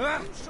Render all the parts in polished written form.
Ow!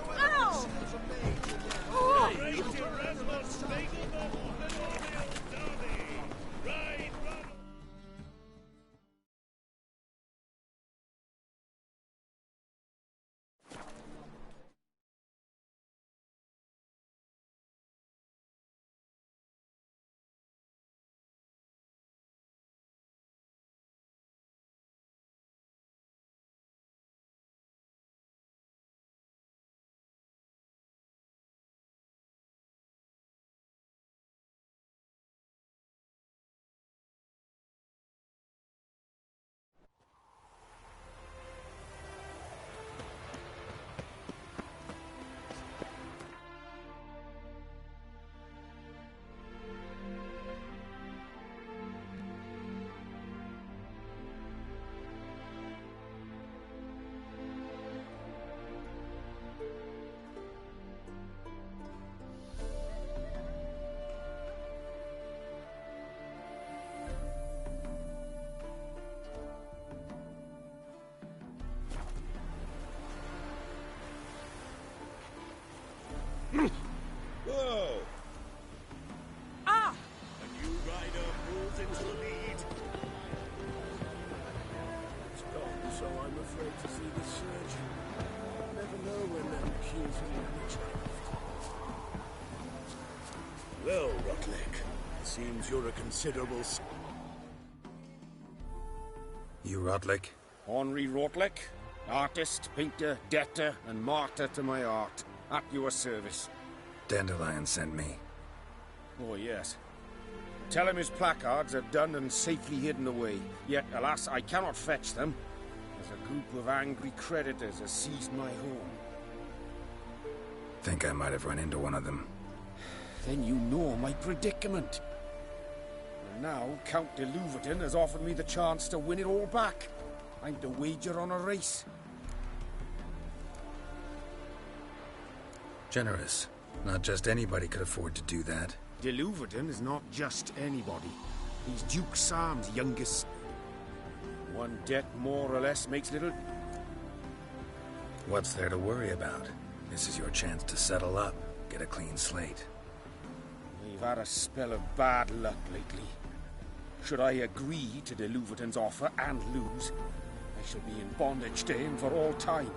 Whoa! Ah! A new rider pulls into the lead. It's gone, so I'm afraid to see the surgeon. Never know when them cues will be witchcraft. Well, Rotlick, seems you're a considerable... You Rotlick? Henri Rotlick, artist, painter, debtor, and martyr to my art. At your service. Dandelion sent me. Oh, yes. Tell him his placards are done and safely hidden away. Yet, alas, I cannot fetch them, as a group of angry creditors has seized my home. Think I might have run into one of them. Then you know my predicament. And now, Count de Louverton has offered me the chance to win it all back. I'm to wager on a race. Generous. Not just anybody could afford to do that. De Louverton is not just anybody. He's Duke Sam's youngest. One debt more or less makes little... What's there to worry about? This is your chance to settle up, get a clean slate. We've had a spell of bad luck lately. Should I agree to de Louverton's offer and lose, I shall be in bondage to him for all time.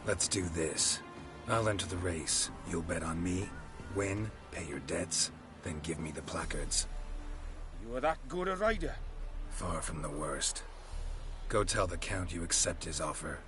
Let's do this. I'll enter the race. You'll bet on me, win, pay your debts, then give me the placards. You are that good a rider? Far from the worst. Go tell the Count you accept his offer.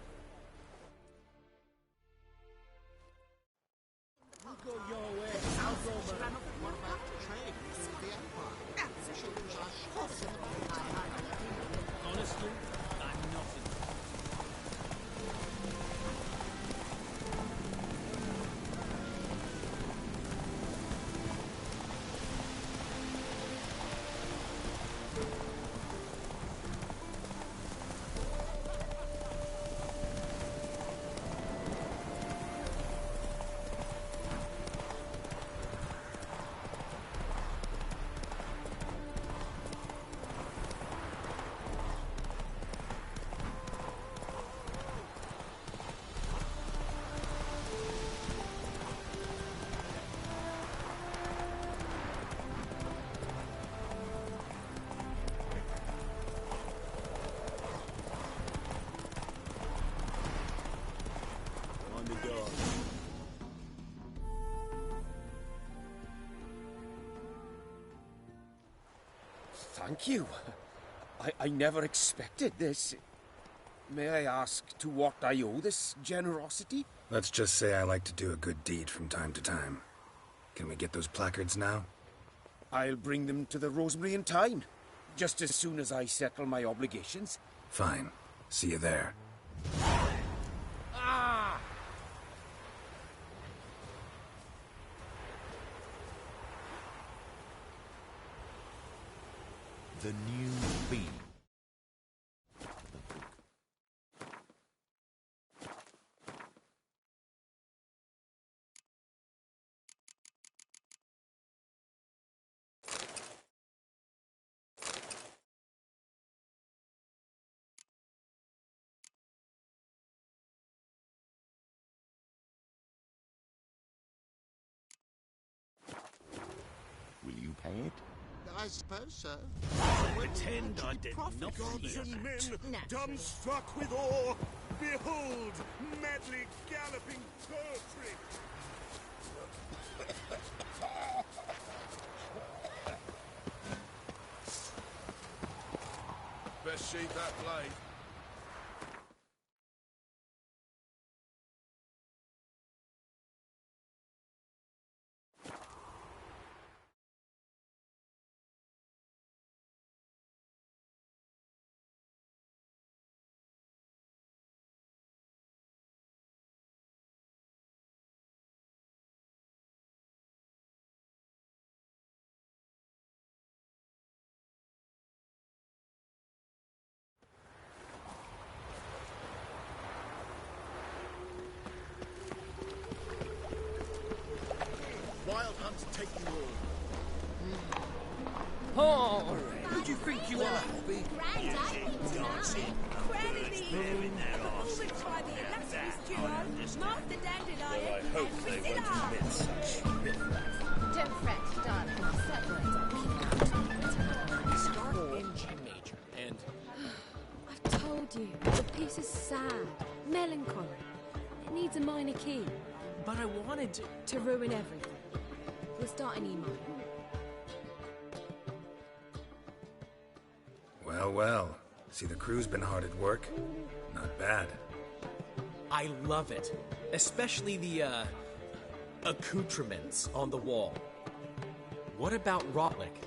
Thank you. I never expected this. May I ask to what I owe this generosity? Let's just say I like to do a good deed from time to time. Can we get those placards now? I'll bring them to the Rosemary in time, just as soon as I settle my obligations. Fine. See you there. Ah! The new beam. Will you pay it? I suppose so. Pretend I did not. Gods and men, dumbstruck with awe, behold, madly galloping poetry. Best sheath that blade. Wild hunt's taking all. Oh, who do you think you are? Dancing. Staring their arses. Mark the Dandelion Well, I hope they and won't Priscilla. admit such riffraff. Don't fret, darling. I'll settle it. Start in G major, and I've told you, the piece is sad, melancholy. It needs a minor key but I wanted to. ruin everything. We'll start in E minor. Well, well. See, the crew's been hard at work. Not bad. I love it, especially the accoutrements on the wall. What about Rotlick?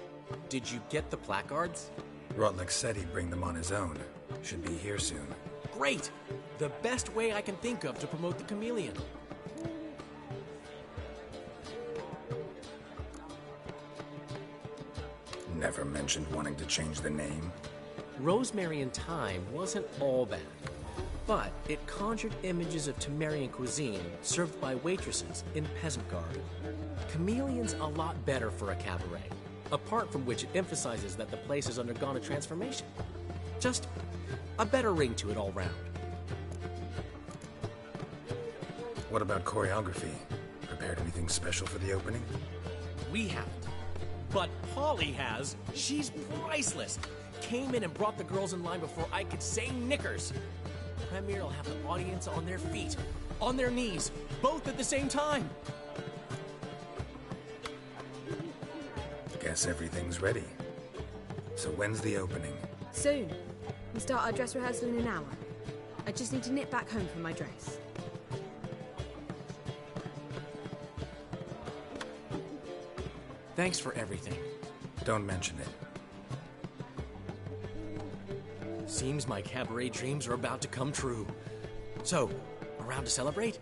Did you get the placards? Rotlick said he'd bring them on his own. Should be here soon. Great! The best way I can think of to promote the chameleon. Never mentioned wanting to change the name. Rosemary in Time wasn't all bad, but it conjured images of Temerian cuisine served by waitresses in peasant garb. Chameleon's a lot better for a cabaret, apart from which it emphasizes that the place has undergone a transformation. Just a better ring to it all round. What about choreography? Prepared anything special for the opening? We haven't. But Polly has. She's priceless. Came in and brought the girls in line before I could say knickers. Premier will have the audience on their feet, on their knees, both at the same time. Guess everything's ready. So when's the opening? Soon. We start our dress rehearsal in an hour. I just need to nip back home for my dress. Thanks for everything. Don't mention it. Seems my cabaret dreams are about to come true. So, around to celebrate?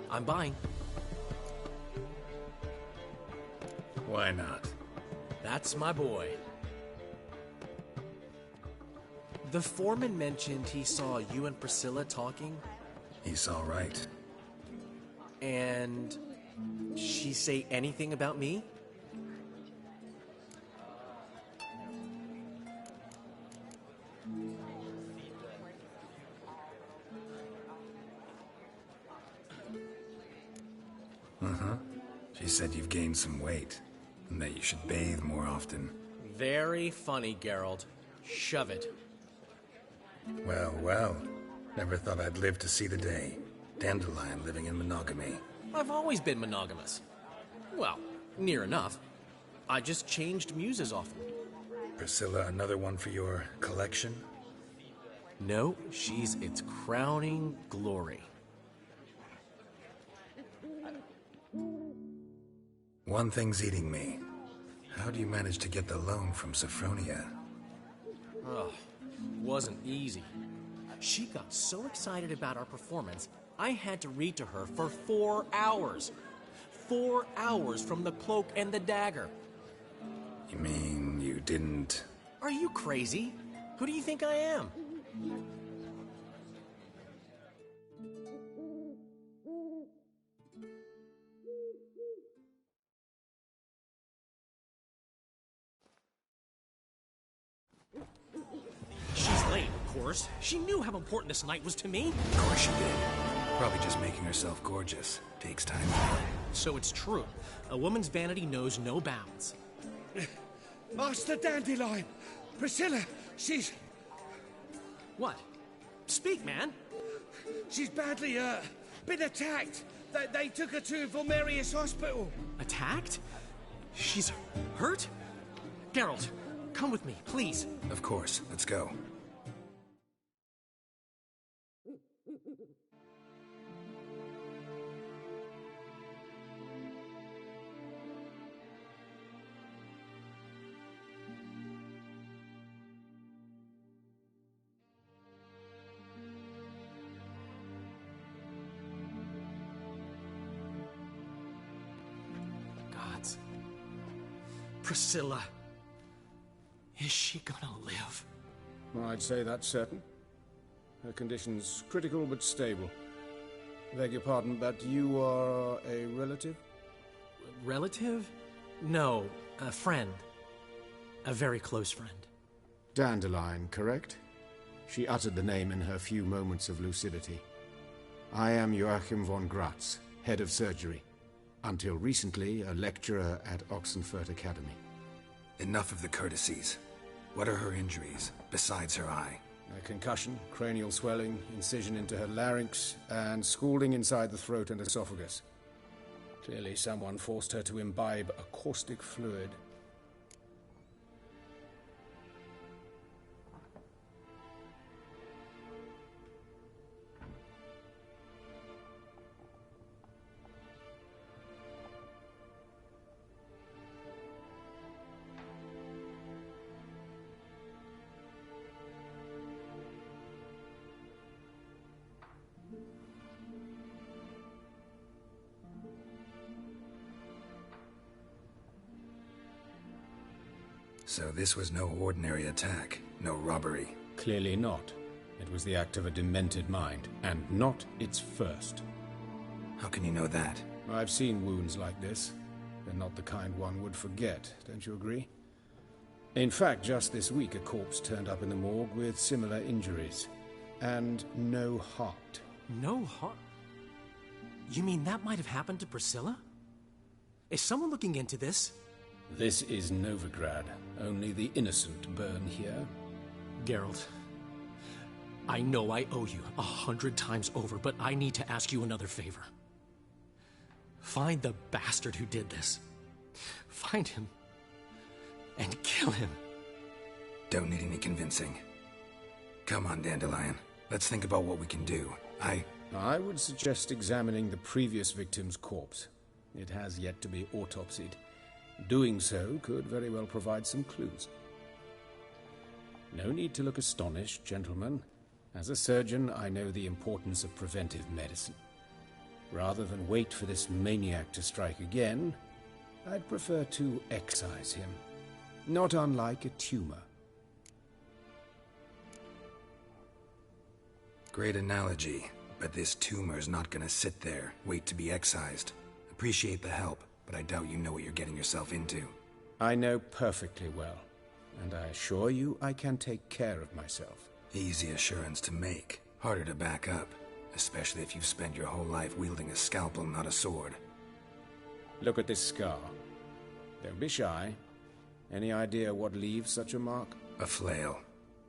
I'm buying. Why not? That's my boy. The foreman mentioned he saw you and Priscilla talking, He's all right. and she say anything about me? She said you've gained some weight, and that you should bathe more often. Very funny, Geralt. Shove it. Well, well. Never thought I'd live to see the day. Dandelion living in monogamy. I've always been monogamous. Well, near enough. I just changed muses often. Priscilla, another one for your collection? No, she's its crowning glory. One thing's eating me. How do you manage to get the loan from Sophronia? Ugh, wasn't easy. She got so excited about our performance, I had to read to her for 4 hours. 4 hours from the Cloak and the Dagger. You mean you didn't... Are you crazy? Who do you think I am? She's late, of course. She knew how important this night was to me. Of course she did. Probably just making herself gorgeous. Takes time. So it's true. A woman's vanity knows no bounds. Master Dandelion! Priscilla, she's... What? Speak, man. She's badly, been attacked. They took her to Vulmerius Hospital. Attacked? She's hurt? Geralt, come with me, please. Of course. Let's go. Gods. Priscilla. Is she gonna live? I'd say that's certain. Her condition's critical but stable. Beg your pardon, but you are a relative? Relative? No, a friend. A very close friend. Dandelion, correct? She uttered the name in her few moments of lucidity. I am Joachim von Gratz, head of surgery. Until recently, a lecturer at Oxenfurt Academy. Enough of the courtesies. What are her injuries, besides her eye? A concussion, cranial swelling, incision into her larynx, and scalding inside the throat and esophagus. Clearly someone forced her to imbibe a caustic fluid. So this was no ordinary attack, no robbery. Clearly not. It was the act of a demented mind, and not its first. How can you know that? I've seen wounds like this. They're not the kind one would forget, don't you agree? In fact, just this week a corpse turned up in the morgue with similar injuries. And no heart. No heart? You mean that might have happened to Priscilla? Is someone looking into this? This is Novigrad. Only the innocent burn here. Geralt, I know I owe you 100 times over, but I need to ask you another favor. Find the bastard who did this. Find him and kill him. Don't need any convincing. Come on, Dandelion. Let's think about what we can do. I would suggest examining the previous victim's corpse. It has yet to be autopsied. Doing so could very well provide some clues. No need to look astonished, gentlemen. As a surgeon, I know the importance of preventive medicine. Rather than wait for this maniac to strike again, I'd prefer to excise him. Not unlike a tumor. Great analogy, but this tumor's not gonna sit there, wait to be excised. Appreciate the help, but I doubt you know what you're getting yourself into. I know perfectly well, and I assure you I can take care of myself. Easy assurance to make, harder to back up, especially if you've spent your whole life wielding a scalpel, not a sword. Look at this scar. Don't be shy. Any idea what leaves such a mark? A flail.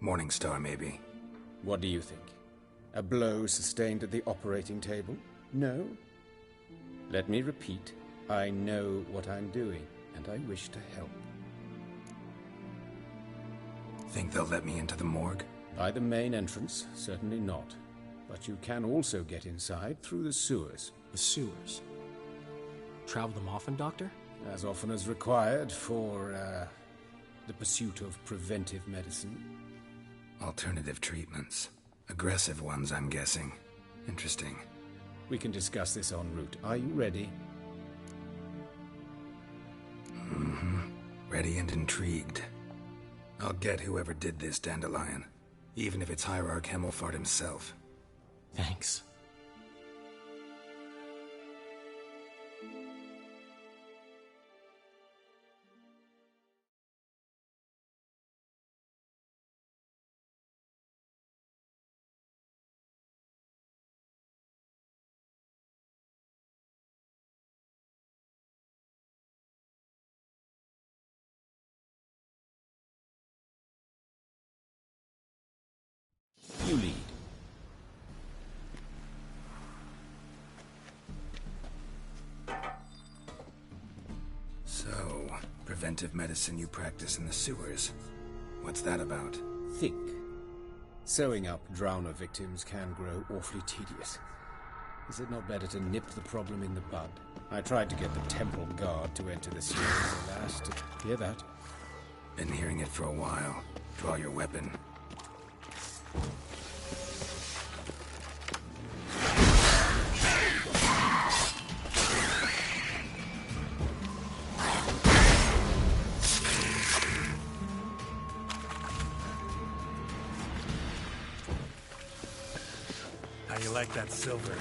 Morning Star, maybe. What do you think? A blow sustained at the operating table? No? Let me repeat. I know what I'm doing, and I wish to help. Think they'll let me into the morgue? By the main entrance, certainly not. But you can also get inside through the sewers. The sewers. Travel them often, Doctor? As often as required for, the pursuit of preventive medicine. Alternative treatments. Aggressive ones, I'm guessing. Interesting. We can discuss this en route. Are you ready? Ready and intrigued. I'll get whoever did this, Dandelion. Even if it's Hierarch Hemmelfart himself. Thanks. You lead. So, preventive medicine you practice in the sewers. What's that about? Think. Sewing up drowner victims can grow awfully tedious. Is it not better to nip the problem in the bud? I tried to get the temple guard to enter the sewers, alas. Hear that? Been hearing it for a while. Draw your weapon. How you like that silver?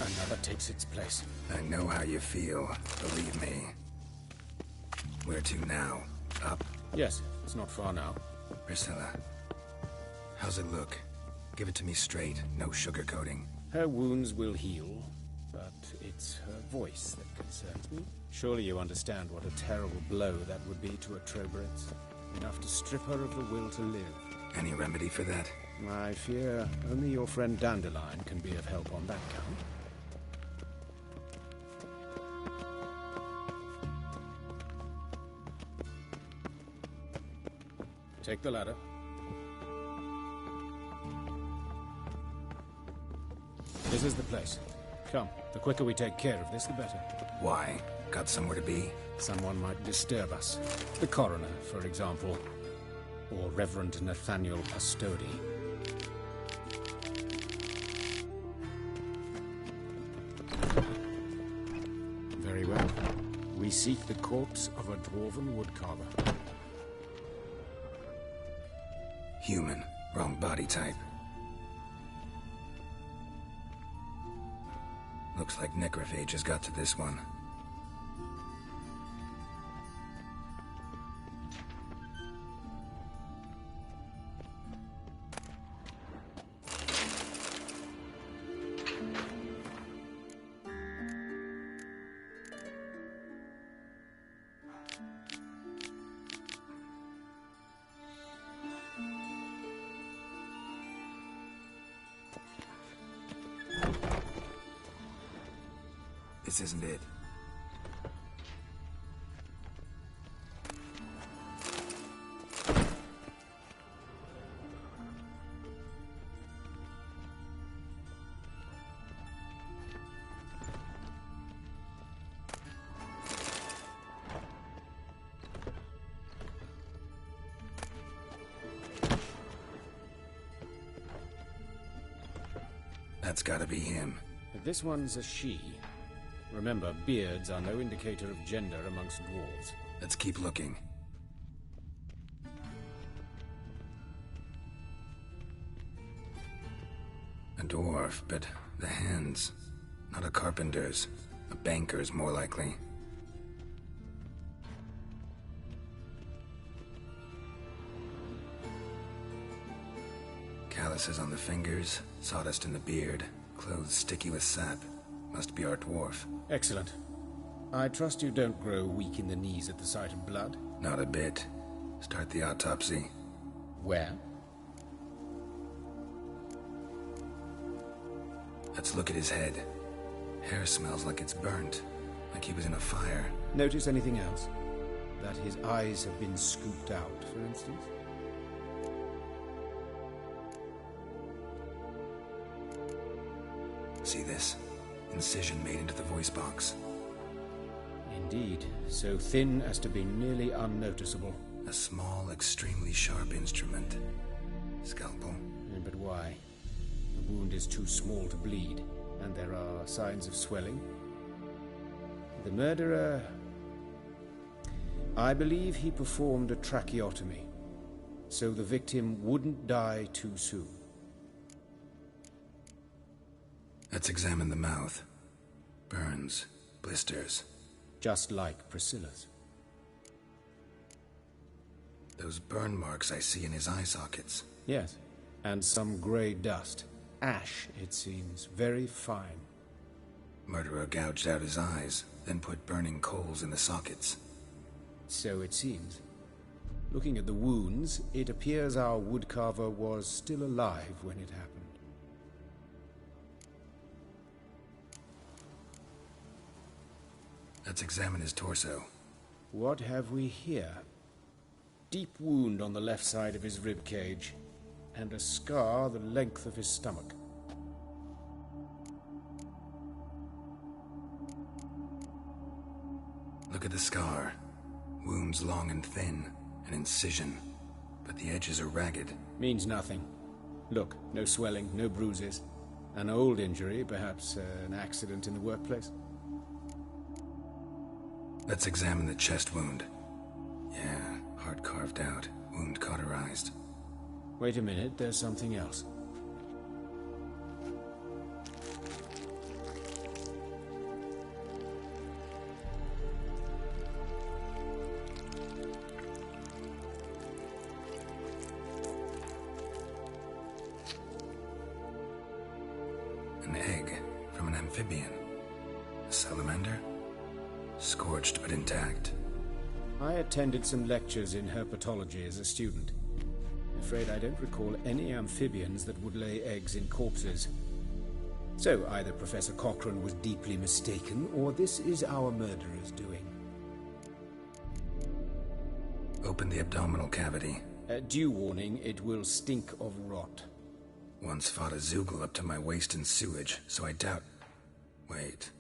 Another takes its place. I know how you feel, believe me. Where to now? Up? Yes, it's not far now. Priscilla, how's it look? Give it to me straight, no sugarcoating. Her wounds will heal, but it's her voice that concerns me. Surely you understand what a terrible blow that would be to a Trobritz. Enough to strip her of the will to live. Any remedy for that? I fear only your friend Dandelion can be of help on that count. Take the ladder. This is the place. Come, the quicker we take care of this, the better. Why? Got somewhere to be? Someone might disturb us. The coroner, for example. Or Reverend Nathaniel Pastodi. Very well. We seek the corpse of a dwarven woodcarver. Human. Wrong body type. Looks like necrophage has got to this one. This isn't it. That's gotta be him. This one's a she. Remember, beards are no indicator of gender amongst dwarves. Let's keep looking. A dwarf, but the hands. Not a carpenter's. A banker's, more likely. Calluses on the fingers, sawdust in the beard, clothes sticky with sap. Must be our dwarf. Excellent. I trust you don't grow weak in the knees at the sight of blood? Not a bit. Start the autopsy. Where? Let's look at his head. Hair smells like it's burnt, like he was in a fire. Notice anything else? That his eyes have been scooped out, for instance? See this? Incision made into the voice box. Indeed, so thin as to be nearly unnoticeable. A small, extremely sharp instrument. Scalpel. But why? The wound is too small to bleed, and there are signs of swelling. The murderer... I believe he performed a tracheotomy, so the victim wouldn't die too soon. Let's examine the mouth. Burns, blisters. Just like Priscilla's. Those burn marks I see in his eye sockets. Yes, and some grey dust. Ash, it seems, very fine. Murderer gouged out his eyes, then put burning coals in the sockets. So it seems. Looking at the wounds, it appears our woodcarver was still alive when it happened. Let's examine his torso. What have we here? Deep wound on the left side of his rib cage, and a scar the length of his stomach. Look at the scar. Wounds long and thin, an incision, but the edges are ragged. Means nothing. Look, no swelling, no bruises. An old injury, perhaps an accident in the workplace. Let's examine the chest wound. Yeah, heart carved out, wound cauterized. Wait a minute, there's something else. An egg from an amphibian. A salamander? Scorched but intact. I attended some lectures in herpetology as a student. Afraid I don't recall any amphibians that would lay eggs in corpses. So either Professor Cochrane was deeply mistaken, or this is our murderer's doing. Open the abdominal cavity. Due warning, it will stink of rot. Once fought a Zoogle up to my waist in sewage, so I doubt... Wait.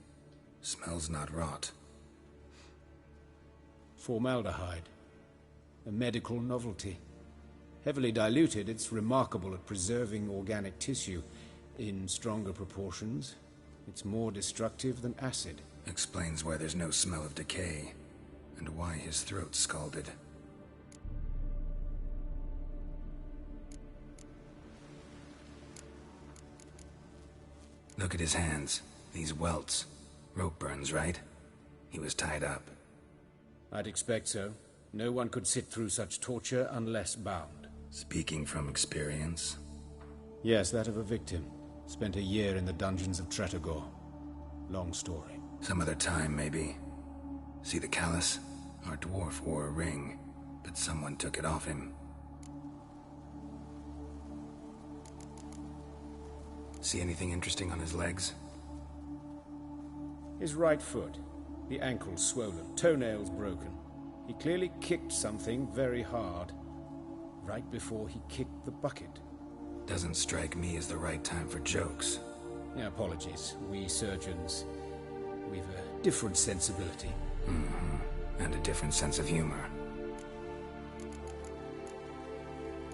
Smells not rot. Formaldehyde. A medical novelty. Heavily diluted, it's remarkable at preserving organic tissue. In stronger proportions, it's more destructive than acid. Explains why there's no smell of decay, and why his throat's scalded. Look at his hands. These welts. Rope burns, right? He was tied up. I'd expect so. No one could sit through such torture unless bound. Speaking from experience? Yes, that of a victim. Spent a year in the dungeons of Tretogor. Long story. Some other time, maybe. See the callus? Our dwarf wore a ring, but someone took it off him. See anything interesting on his legs? His right foot. The ankle swollen, toenails broken. He clearly kicked something very hard, right before he kicked the bucket. Doesn't strike me as the right time for jokes. Yeah, apologies. We surgeons, we've a different sensibility. Mm-hmm. And a different sense of humor.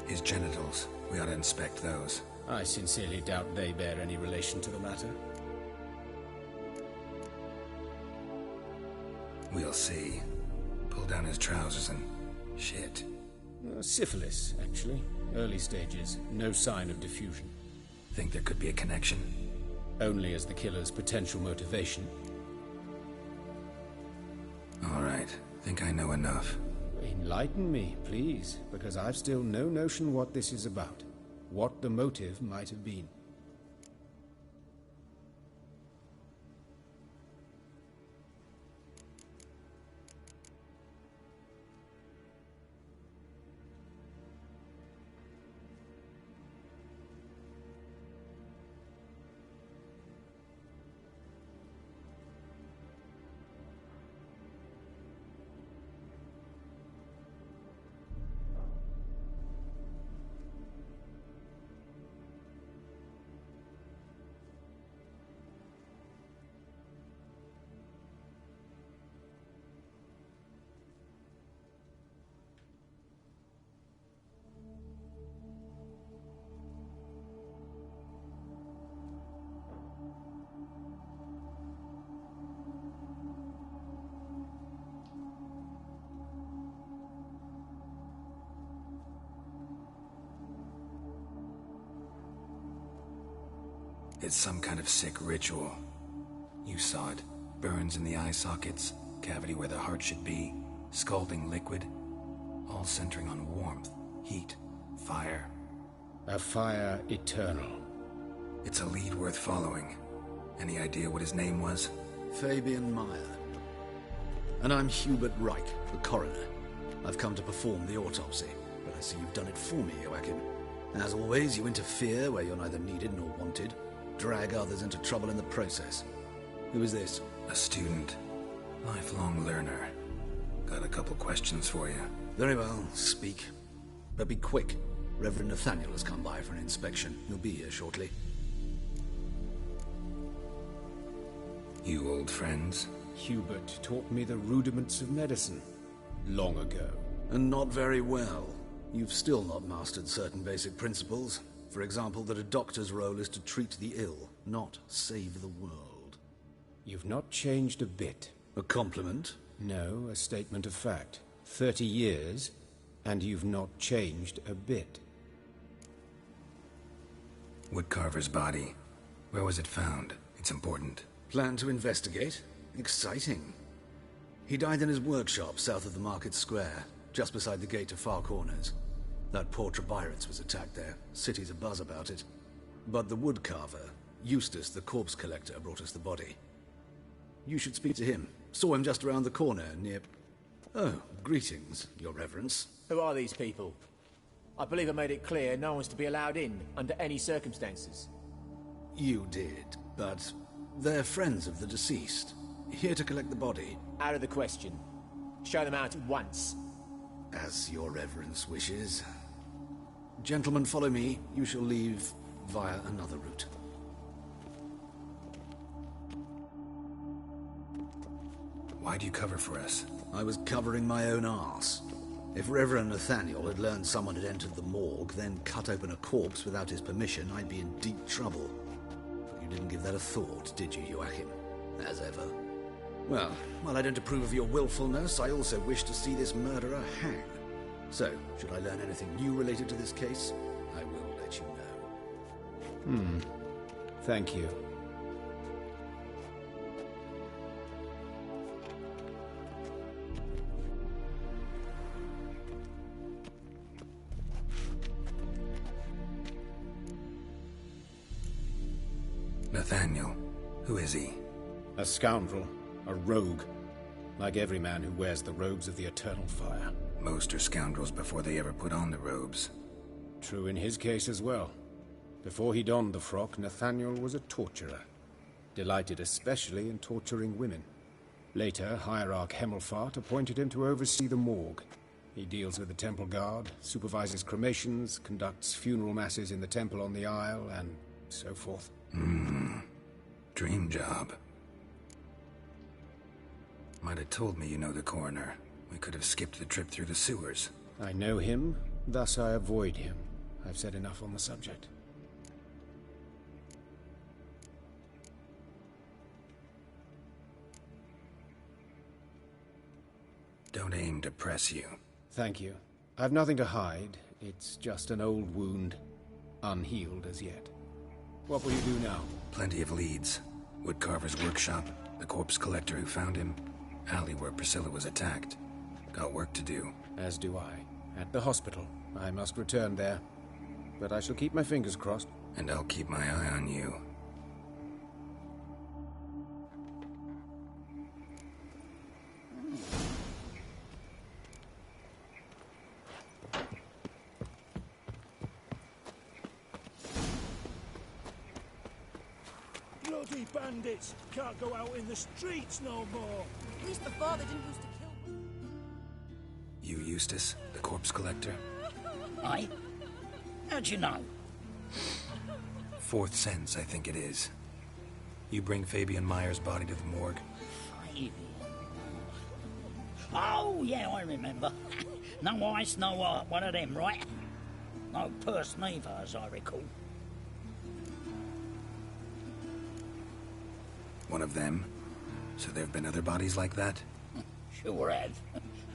His genitals, we ought to inspect those. I sincerely doubt they bear any relation to the matter. We'll see. Pull down his trousers and... shit. Syphilis, actually. Early stages. No sign of diffusion. Think there could be a connection? Only as the killer's potential motivation. All right. Think I know enough. Enlighten me, please, because I've still no notion what this is about. What the motive might have been. It's some kind of sick ritual. You saw it. Burns in the eye sockets, cavity where the heart should be, scalding liquid, all centering on warmth, heat, fire. A fire eternal. It's a lead worth following. Any idea what his name was? Fabian Meyer. And I'm Hubert Reich, the coroner. I've come to perform the autopsy, but I see you've done it for me, Joachim. As always, you interfere where you're neither needed nor wanted. Drag others into trouble in the process. Who is this? A student. Lifelong learner. Got a couple questions for you. Very well, speak. But be quick. Reverend Nathaniel has come by for an inspection. He'll be here shortly. You old friends? Hubert taught me the rudiments of medicine. Long ago. And not very well. You've still not mastered certain basic principles. For example, that a doctor's role is to treat the ill, not save the world. You've not changed a bit. A compliment? No, a statement of fact. 30 years, and you've not changed a bit. Woodcarver's body. Where was it found? It's important. Plan to investigate? Exciting. He died in his workshop south of the Market Square, just beside the gate to Far Corners. That poor Trebyritz was attacked there. City's abuzz about it. But the woodcarver, Eustace the corpse collector, brought us the body. You should speak to him. Saw him just around the corner near... Oh, greetings, Your Reverence. Who are these people? I believe I made it clear no one's to be allowed in under any circumstances. You did, but they're friends of the deceased. Here to collect the body. Out of the question. Show them out at once. As Your Reverence wishes. Gentlemen, follow me. You shall leave via another route. Why do you cover for us? I was covering my own arse. If Reverend Nathaniel had learned someone had entered the morgue, then cut open a corpse without his permission, I'd be in deep trouble. But you didn't give that a thought, did you, Joachim? As ever. Well, while I don't approve of your willfulness, I also wish to see this murderer hang. So, should I learn anything new related to this case, I will let you know. Thank you. Nathaniel. Who is he? A scoundrel. A rogue. Like every man who wears the robes of the Eternal Fire. Most are scoundrels before they ever put on the robes. True in his case as well. Before he donned the frock, Nathaniel was a torturer. Delighted especially in torturing women. Later, Hierarch Hemmelfart appointed him to oversee the morgue. He deals with the temple guard, supervises cremations, conducts funeral masses in the temple on the Isle, and so forth. Dream job. Might have told me you know the coroner. We could have skipped the trip through the sewers. I know him, thus I avoid him. I've said enough on the subject. don't aim to press you. Thank you. I've nothing to hide. It's just an old wound, unhealed as yet. What will you do now? Plenty of leads. Woodcarver's workshop, the corpse collector who found him, alley where Priscilla was attacked. Got work to do. As do I. At the hospital. I must return there. But I shall keep my fingers crossed. And I'll keep my eye on you. Bloody bandits! Can't go out in the streets no more! At least before they didn't used to kill. You Eustace, the corpse collector? Aye? How'd you know? Fourth sense, I think it is. You bring Fabian Meyer's body to the morgue? Fabian? Oh, yeah, I remember. No ice, no art, one of them, right? No purse neither, as I recall. One of them? So there have been other bodies like that? Sure have.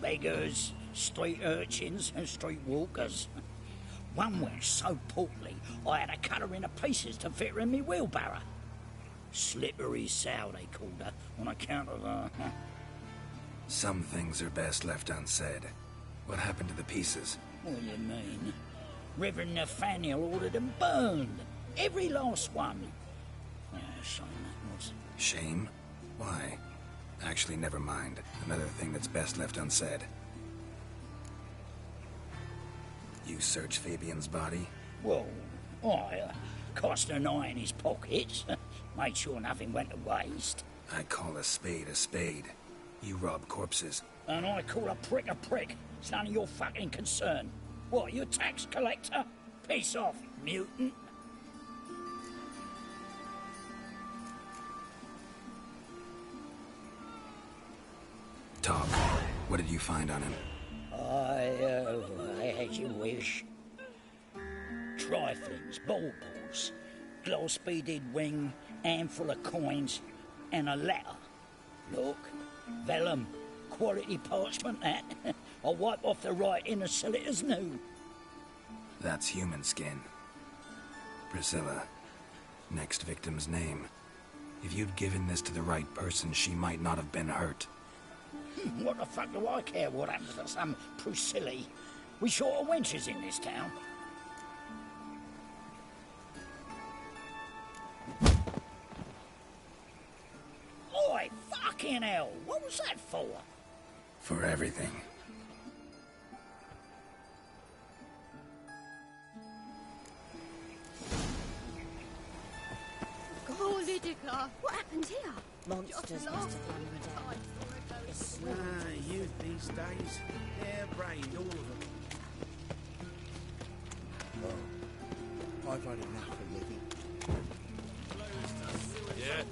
Beggars, street urchins, and street walkers. One went so portly, I had to cut her into pieces to fit her in me wheelbarrow. Slippery sow, they called her, on account of her. Some things are best left unsaid. What happened to the pieces? What do you mean? Reverend Nathaniel ordered them burned. Every last one. Yeah, shame that was. Shame? Why? Actually, never mind. Another thing that's best left unsaid. You searched Fabian's body? Well, I cast an eye in his pockets. Made sure nothing went to waste. I call a spade a spade. You rob corpses. And I call a prick a prick. It's none of your fucking concern. What, you a tax collector? Piss off, mutant. Talk. What did you find on him? As you wish. Triflings, baubles, gloss-beaded ring, handful of coins, and a letter. Look, vellum, quality parchment that. I'll wipe off the writing and sell it as new. That's human skin. Priscilla. Next victim's name. If you'd given this to the right person, she might not have been hurt. What the fuck do I care what happens to some Priscilla? We short of wenches in this town. Oi, fucking hell! What was that for? For everything. Holy dicker! What happened here? Monsters must have run her down. Ah, youth these days. Hair-brained, all of them. Well, I've had enough of living. Yeah.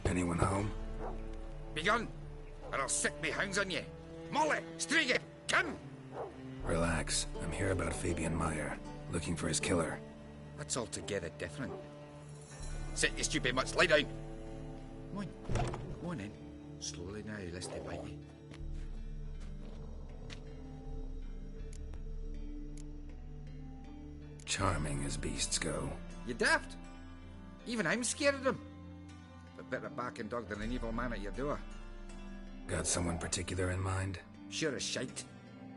Anyone home? Begone, or I'll set me hounds on you. Molly, Striga, come! Relax. I'm here about Fabian Meyer, looking for his killer. That's altogether different. Sit, you stupid mutts, lie down. Come on, go on in. Slowly now, lest they bite you. Charming as beasts go. You daft? Even I'm scared of them. But better barking dog than an evil man at your door. Got someone particular in mind? Sure as shite.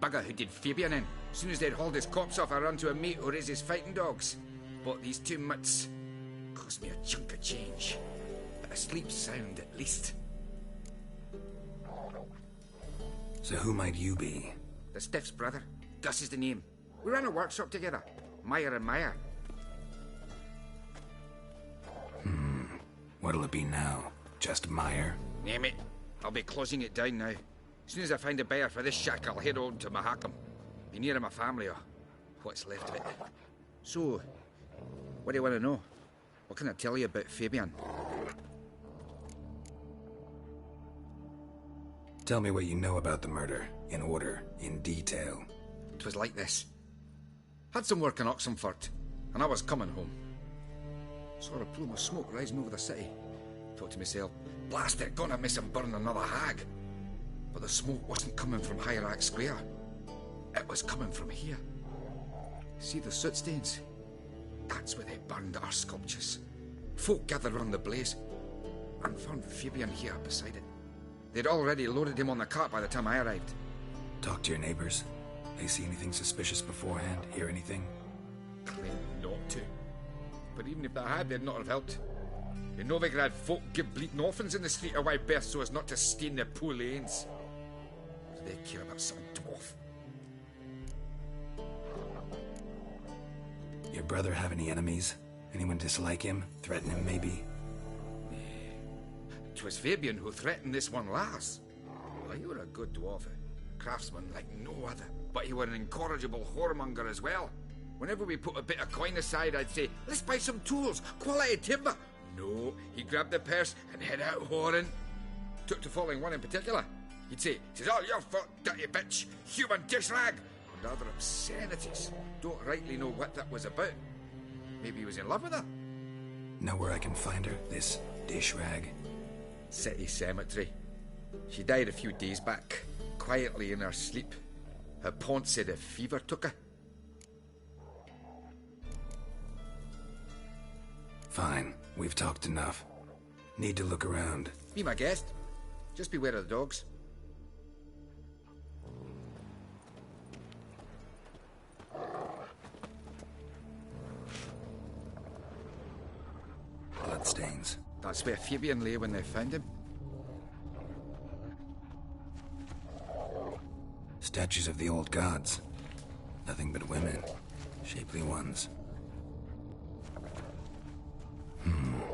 Bugger who did Fabian in. Soon as they'd hauled his corpse off, I run to a mate who raises fighting dogs. Bought these two mutts. Cost me a chunk of change. But I sleep sound at least. So who might you be? The Stiff's brother. Gus is the name. We ran a workshop together. Meyer and Meyer. What'll it be now? Just Meyer? Name it. I'll be closing it down now. As soon as I find a buyer for this shack, I'll head on to Mahakam. Be near my family, or what's left of it. So, what do you want to know? What can I tell you about Fabian? Tell me what you know about the murder, in order, in detail. It was like this. Had some work in Oxenford, and I was coming home. Saw a plume of smoke rising over the city. Thought to myself, blast it, gonna miss him burn another hag. But the smoke wasn't coming from Hierarch Square. It was coming from here. See the soot stains? That's where they burned our sculptures. Folk gathered round the blaze, and found Fabian here beside it. They'd already loaded him on the cart by the time I arrived. Talk to your neighbors. They see anything suspicious beforehand? Hear anything? Claimed not to. But even if they had, they'd not have helped. In Novigrad, folk give bleating orphans in the street a wide berth so as not to stain their poor lanes. Do they care about some dwarf? Your brother have any enemies? Anyone dislike him? Threaten him, maybe? 'Twas Fabian who threatened this one last. Well, you were a good dwarf, a craftsman like no other. But you were an incorrigible whoremonger as well. Whenever we put a bit of coin aside, I'd say, let's buy some tools, quality timber. No, he grabbed the purse and head out whoring. Took to following one in particular. He'd say, "'Tis all your fault, dirty bitch, human dish rag," and other obscenities. Don't rightly know what that was about. Maybe he was in love with her. Know where I can find her, this dish rag? City cemetery. She died a few days back, quietly in her sleep. Her pont said a fever took her. Fine, we've talked enough. Need to look around. Be my guest. Just beware of the dogs. Bloodstains. That's where Fabian lay when they found him. Statues of the old gods. Nothing but women. Shapely ones.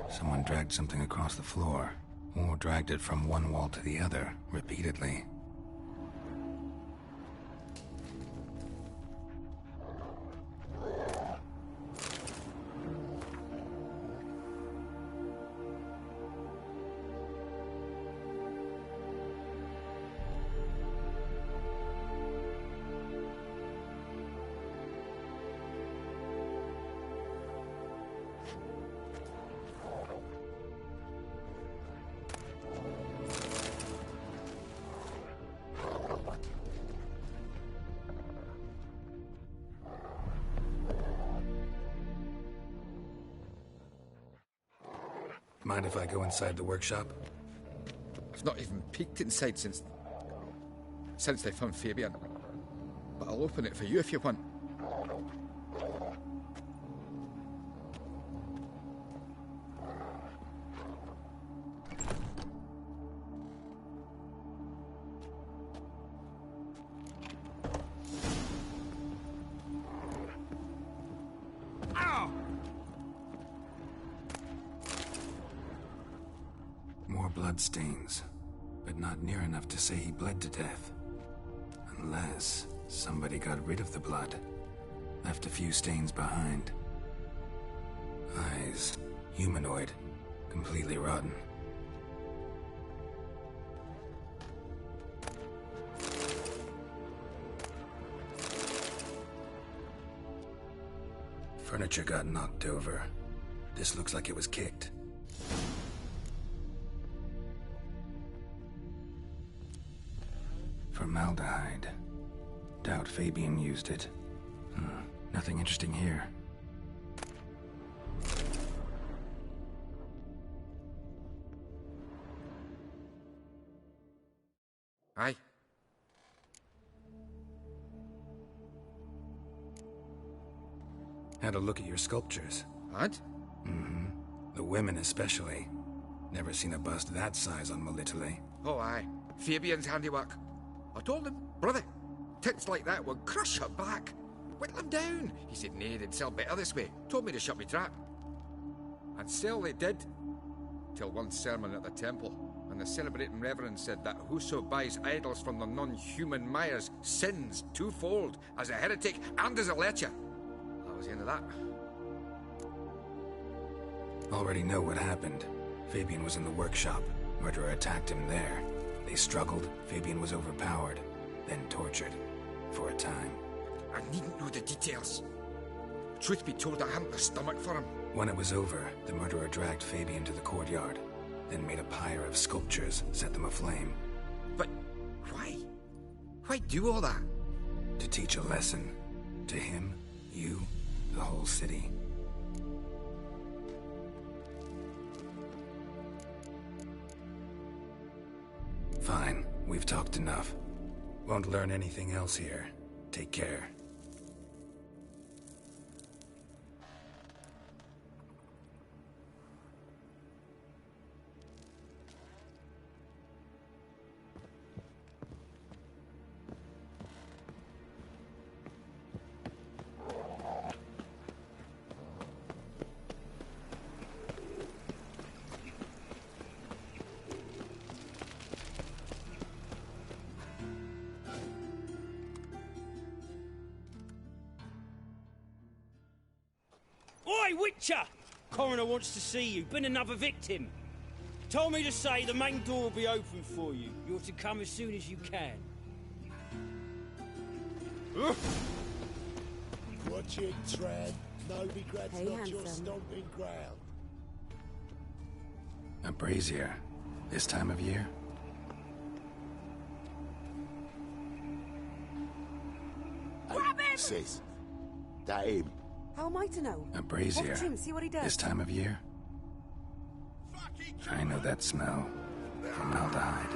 Someone dragged something across the floor. Or dragged it from one wall to the other, repeatedly. Mind if I go inside the workshop? I've not even peeked inside since they found Fabian. But I'll open it for you if you want. Bloodstains, but not near enough to say he bled to death. Unless somebody got rid of the blood, left a few stains behind. Eyes, humanoid, completely rotten. Furniture got knocked over. This looks like it was kicked. Formaldehyde. Doubt Fabian used it. Nothing interesting here. Aye. Had a look at your sculptures. What? The women especially. Never seen a bust that size on Melitele. Oh, aye. Fabian's handiwork. I told him, brother, tits like that would crush her back. Whittle him down. He said, nay, they'd sell better this way. Told me to shut me trap. And sell they did. Till one sermon at the temple, and the celebrating reverend said that whoso buys idols from the non-human Myers sins twofold, as a heretic and as a lecher. That was the end of that. Already know what happened. Fabian was in the workshop. Murderer attacked him there. They struggled. Fabian was overpowered, then tortured. For a time. I needn't know the details. Truth be told, I hadn't the stomach for him. When it was over, the murderer dragged Fabian to the courtyard, then made a pyre of sculptures, set them aflame. But why? Why do all that? To teach a lesson. To him, you, the whole city. Fine, we've talked enough. Won't learn anything else here. Take care. Oi, Witcher! Coroner wants to see you. Been another victim. Told me to say the main door will be open for you. You're to come as soon as you can. Watch it, Tread. No regrets, Hey, not your handsome. stomping ground. A brazier. This time of year? Grab him! Sis, that him. How am I to know? A brazier. Watch him, see what he does. This time of year? I know that smell. Formaldehyde.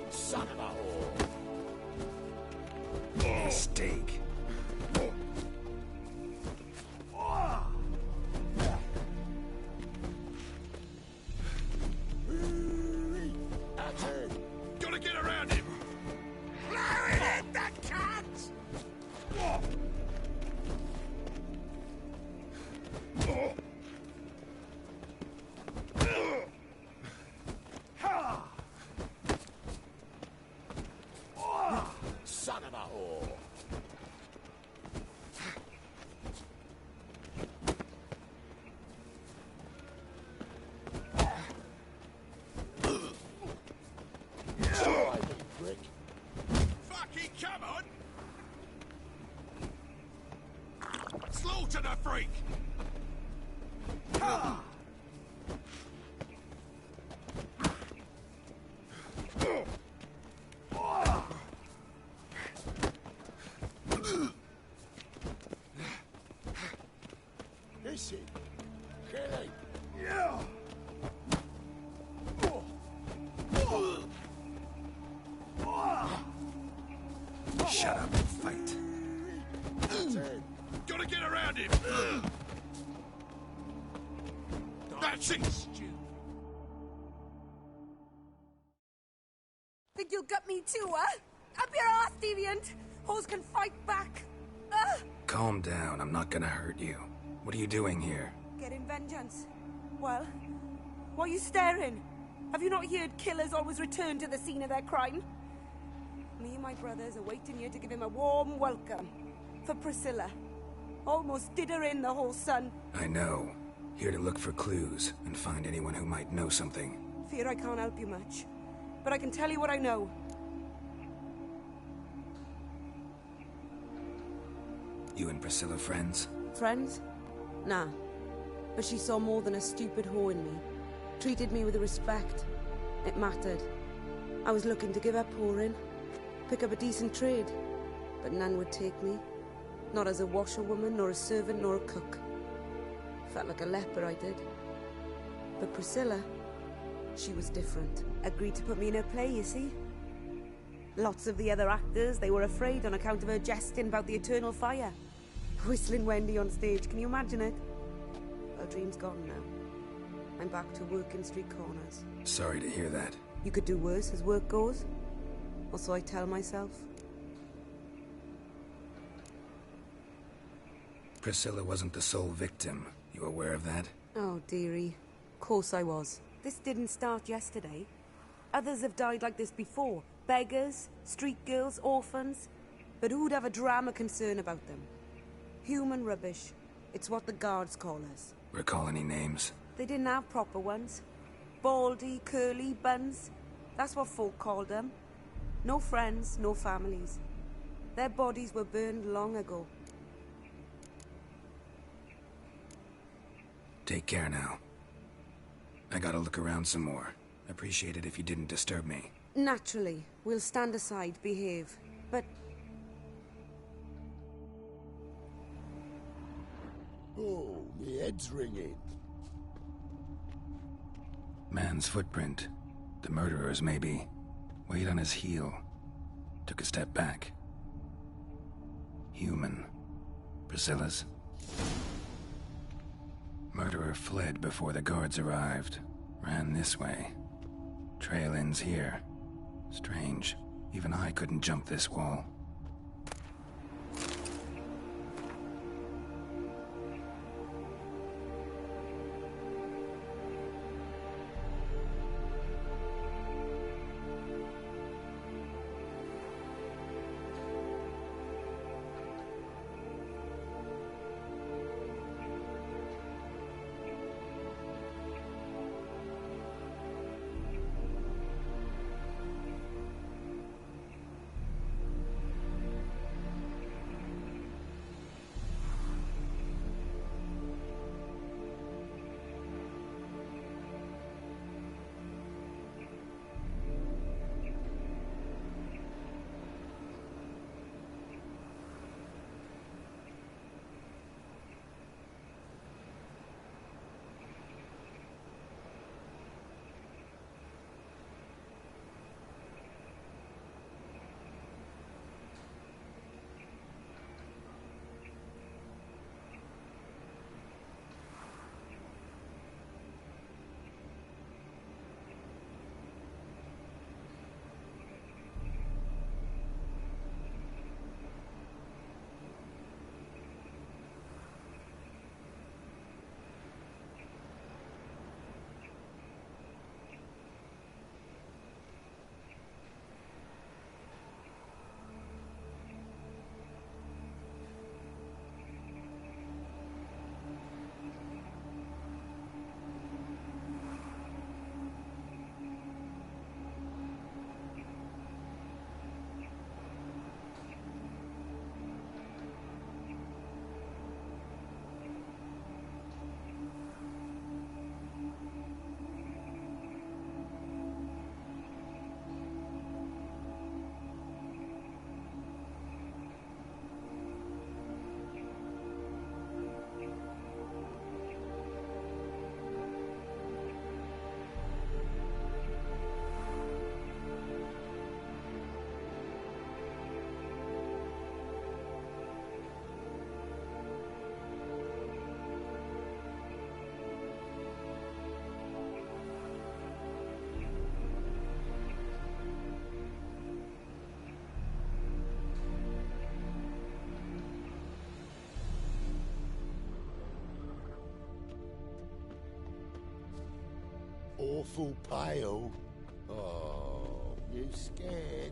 Son of a whore. Mistake. Gotta get around him! Blow it in that cat! Son of a whore. Try me, prick. Fucking come on! Slaughter the freak! Is it? Kill him. Yeah! Shut up and fight. Gotta get around him! That's it! Think you'll gut me too, huh? Up your ass, deviant! Hoes can fight back! Calm down, I'm not gonna hurt you. What are you doing here? Getting vengeance. Well, why are you staring? Have you not heard killers always return to the scene of their crime? Me and my brothers are waiting here to give him a warm welcome. For Priscilla. Almost did her in, the whole son. I know. Here to look for clues and find anyone who might know something. Fear I can't help you much. But I can tell you what I know. You and Priscilla friends? Friends? Nah. But she saw more than a stupid whore in me. Treated me with respect. It mattered. I was looking to give up whoring. Pick up a decent trade. But none would take me. Not as a washerwoman, nor a servant, nor a cook. Felt like a leper, I did. But Priscilla, she was different. Agreed to put me in her play, you see? Lots of the other actors, they were afraid on account of her jesting about the eternal fire. Whistling Wendy on stage, can you imagine it? Her dream's gone now. I'm back to working street corners. Sorry to hear that. You could do worse as work goes. Or so I tell myself. Priscilla wasn't the sole victim. You aware of that? Oh, dearie. Of course I was. This didn't start yesterday. Others have died like this before. Beggars, street girls, orphans. But who'd have a drama concern about them? Human rubbish. It's what the guards call us. Recall any names? They didn't have proper ones. Baldy, curly, buns. That's what folk called them. No friends, no families. Their bodies were burned long ago. Take care now. I gotta look around some more. Appreciate it if you didn't disturb me. Naturally. We'll stand aside, behave. But... Oh, my head's ringing. Man's footprint. The murderer's maybe. Weight on his heel. Took a step back. Human. Priscilla's. Murderer fled before the guards arrived. Ran this way. Trail ends here. Strange. Even I couldn't jump this wall. Awful pale. Oh, you scared?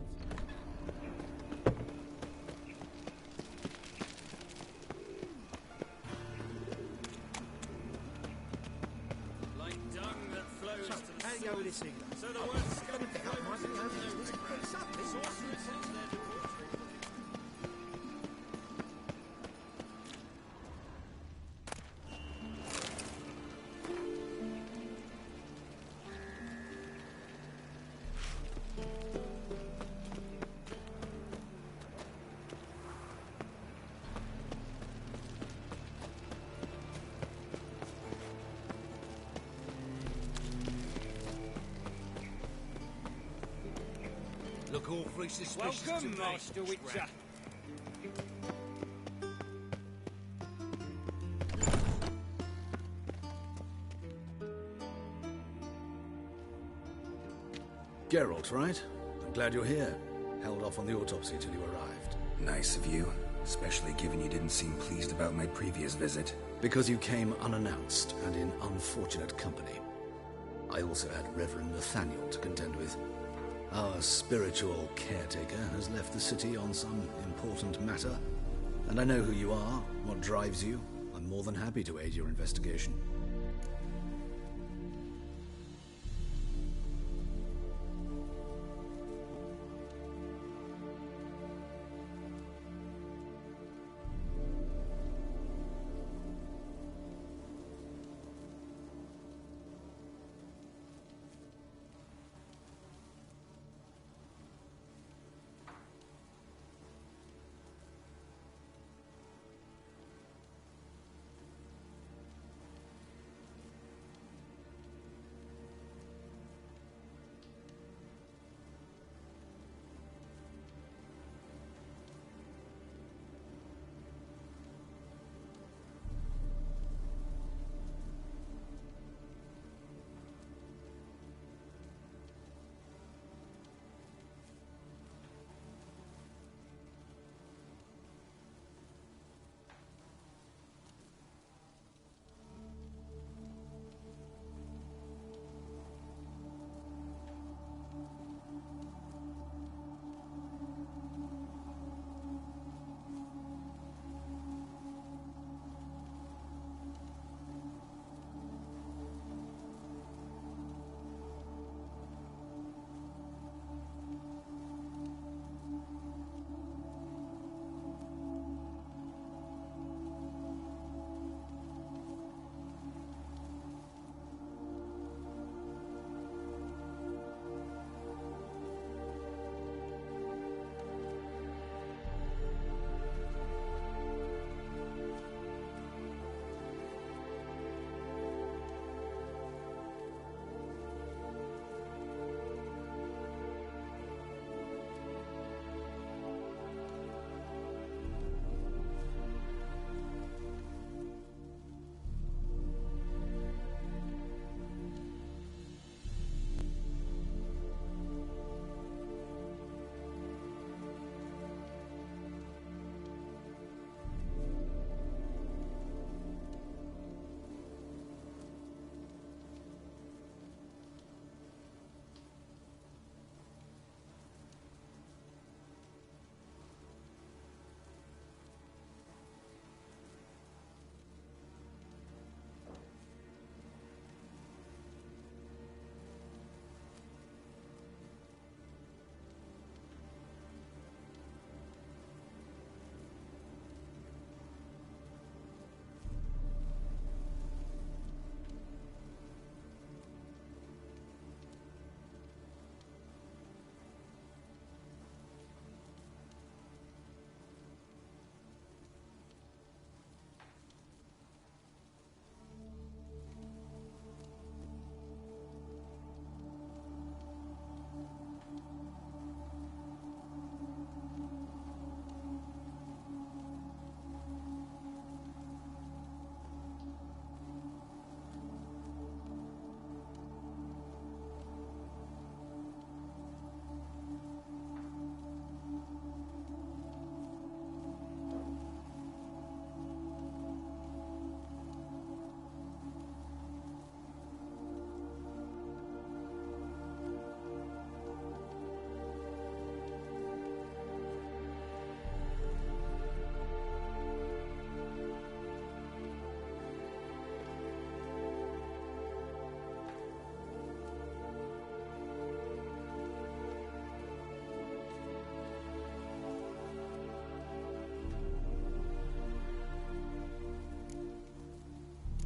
Like dung that flows to the sea. So the words come and flow. Sorcerers since their debauchery. Look awfully suspicious. Welcome, to me. Master Witcher. Geralt, right? I'm glad you're here. Held off on the autopsy till you arrived. Nice of you, especially given you didn't seem pleased about my previous visit. Because you came unannounced and in unfortunate company. I also had Reverend Nathaniel to contend with. Our spiritual caretaker has left the city on some important matter, and I know who you are, what drives you. I'm more than happy to aid your investigation.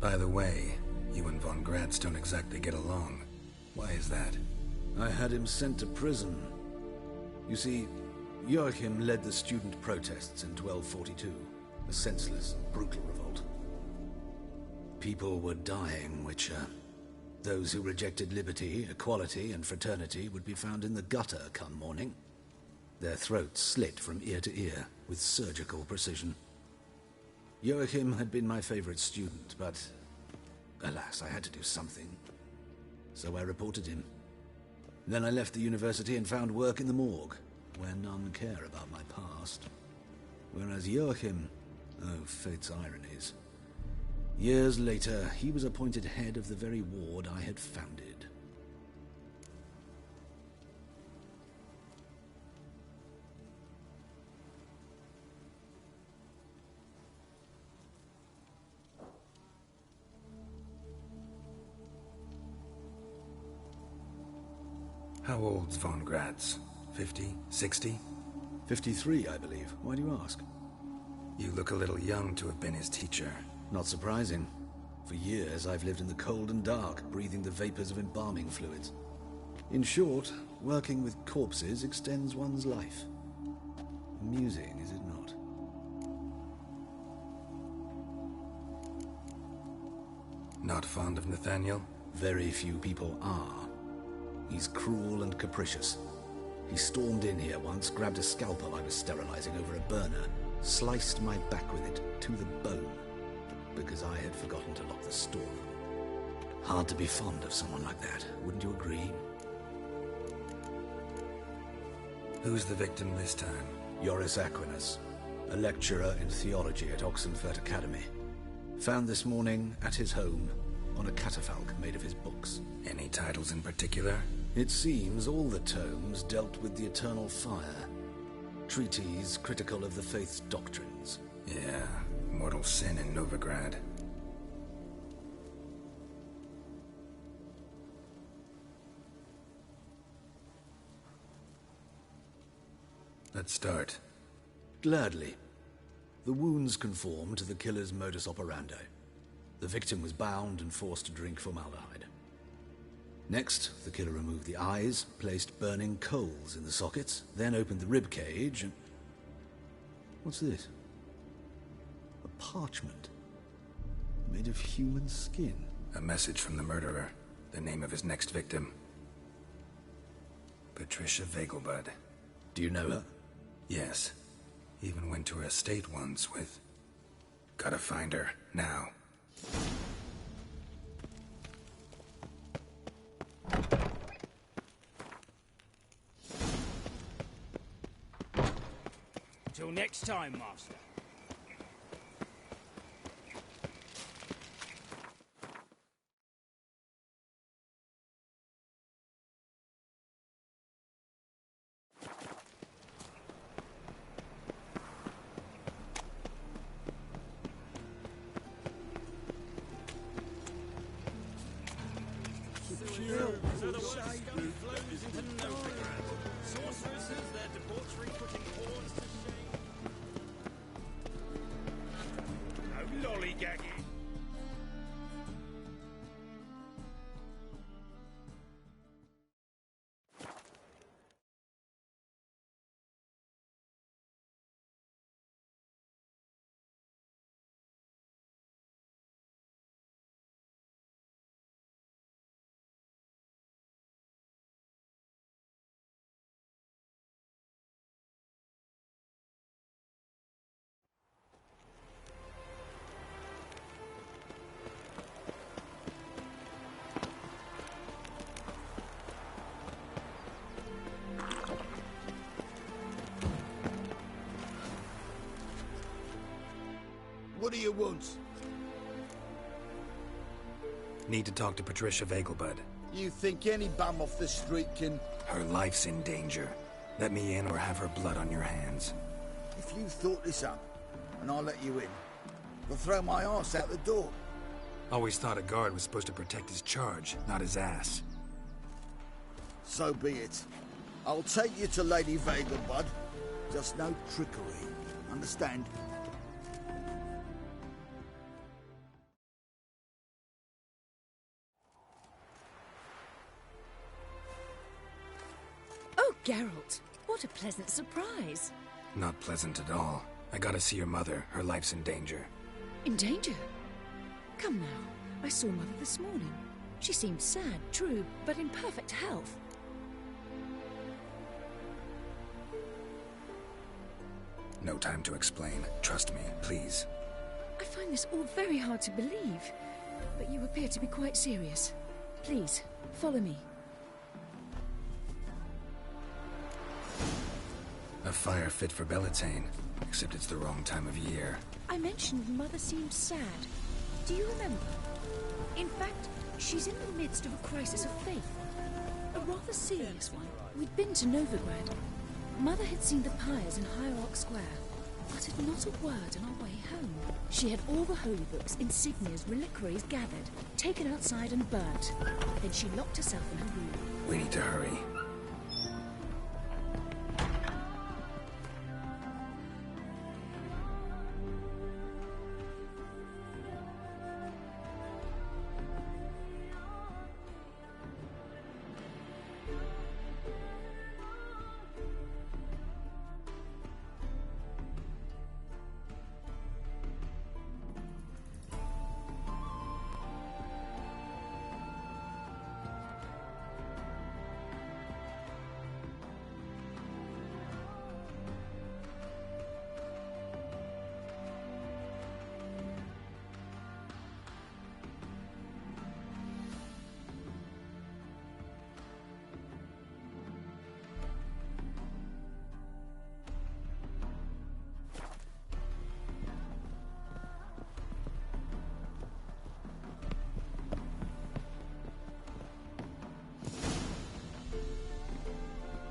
By the way, you and Von Gratz don't exactly get along. Why is that? I had him sent to prison. You see, Joachim led the student protests in 1242, a senseless, brutal revolt. People were dying, Witcher. Those who rejected liberty, equality, and fraternity would be found in the gutter come morning. Their throats slit from ear to ear, with surgical precision. Joachim had been my favorite student, but alas, I had to do something. So I reported him. Then I left the university and found work in the morgue, where none care about my past. Whereas Joachim... Oh, fate's ironies. Years later, he was appointed head of the very ward I had founded. How old's von Gratz? 50? 60? 53, I believe. Why do you ask? You look a little young to have been his teacher. Not surprising. For years, I've lived in the cold and dark, breathing the vapors of embalming fluids. In short, working with corpses extends one's life. Amusing, is it not? Not fond of Nathaniel? Very few people are. He's cruel and capricious. He stormed in here once, grabbed a scalpel I was sterilizing over a burner, sliced my back with it to the bone, because I had forgotten to lock the store. Hard to be fond of someone like that, wouldn't you agree? Who's the victim this time? Joris Aquinas, a lecturer in theology at Oxenfurt Academy. Found this morning at his home on a catafalque made of his books. Any titles in particular? It seems all the tomes dealt with the eternal fire. Treatises critical of the faith's doctrines. Yeah, mortal sin in Novigrad. Let's start. Gladly. The wounds conform to the killer's modus operandi. The victim was bound and forced to drink formaldehyde. Next, the killer removed the eyes, placed burning coals in the sockets, then opened the rib cage and... What's this? A parchment. Made of human skin. A message from the murderer. The name of his next victim. Patricia Vegelbud. Do you know her? Yes. Even went to her estate once with... Gotta find her, now. Till next time, Master. What do you want? Need to talk to Patricia Vegelbud. You think any bum off the street can... Her life's in danger. Let me in or have her blood on your hands. If you thought this up, and I'll let you in, I'll throw my ass out the door. Always thought a guard was supposed to protect his charge, not his ass. So be it. I'll take you to Lady Vegelbud. Just no trickery. Understand? Oh, Geralt, what a pleasant surprise. Not pleasant at all. I gotta see your mother. Her life's in danger. In danger? Come now. I saw Mother this morning. She seemed sad, true, but in perfect health. No time to explain. Trust me, please. I find this all very hard to believe, but you appear to be quite serious. Please, follow me. A fire fit for Bellatane, except it's the wrong time of year. I mentioned Mother seemed sad. Do you remember? In fact, she's in the midst of a crisis of faith. A rather serious one. We'd been to Novigrad. Mother had seen the pyres in Hierarch Square, uttered not a word on our way home. She had all the holy books, insignias, reliquaries gathered, taken outside and burnt. Then she locked herself in her room. We need to hurry.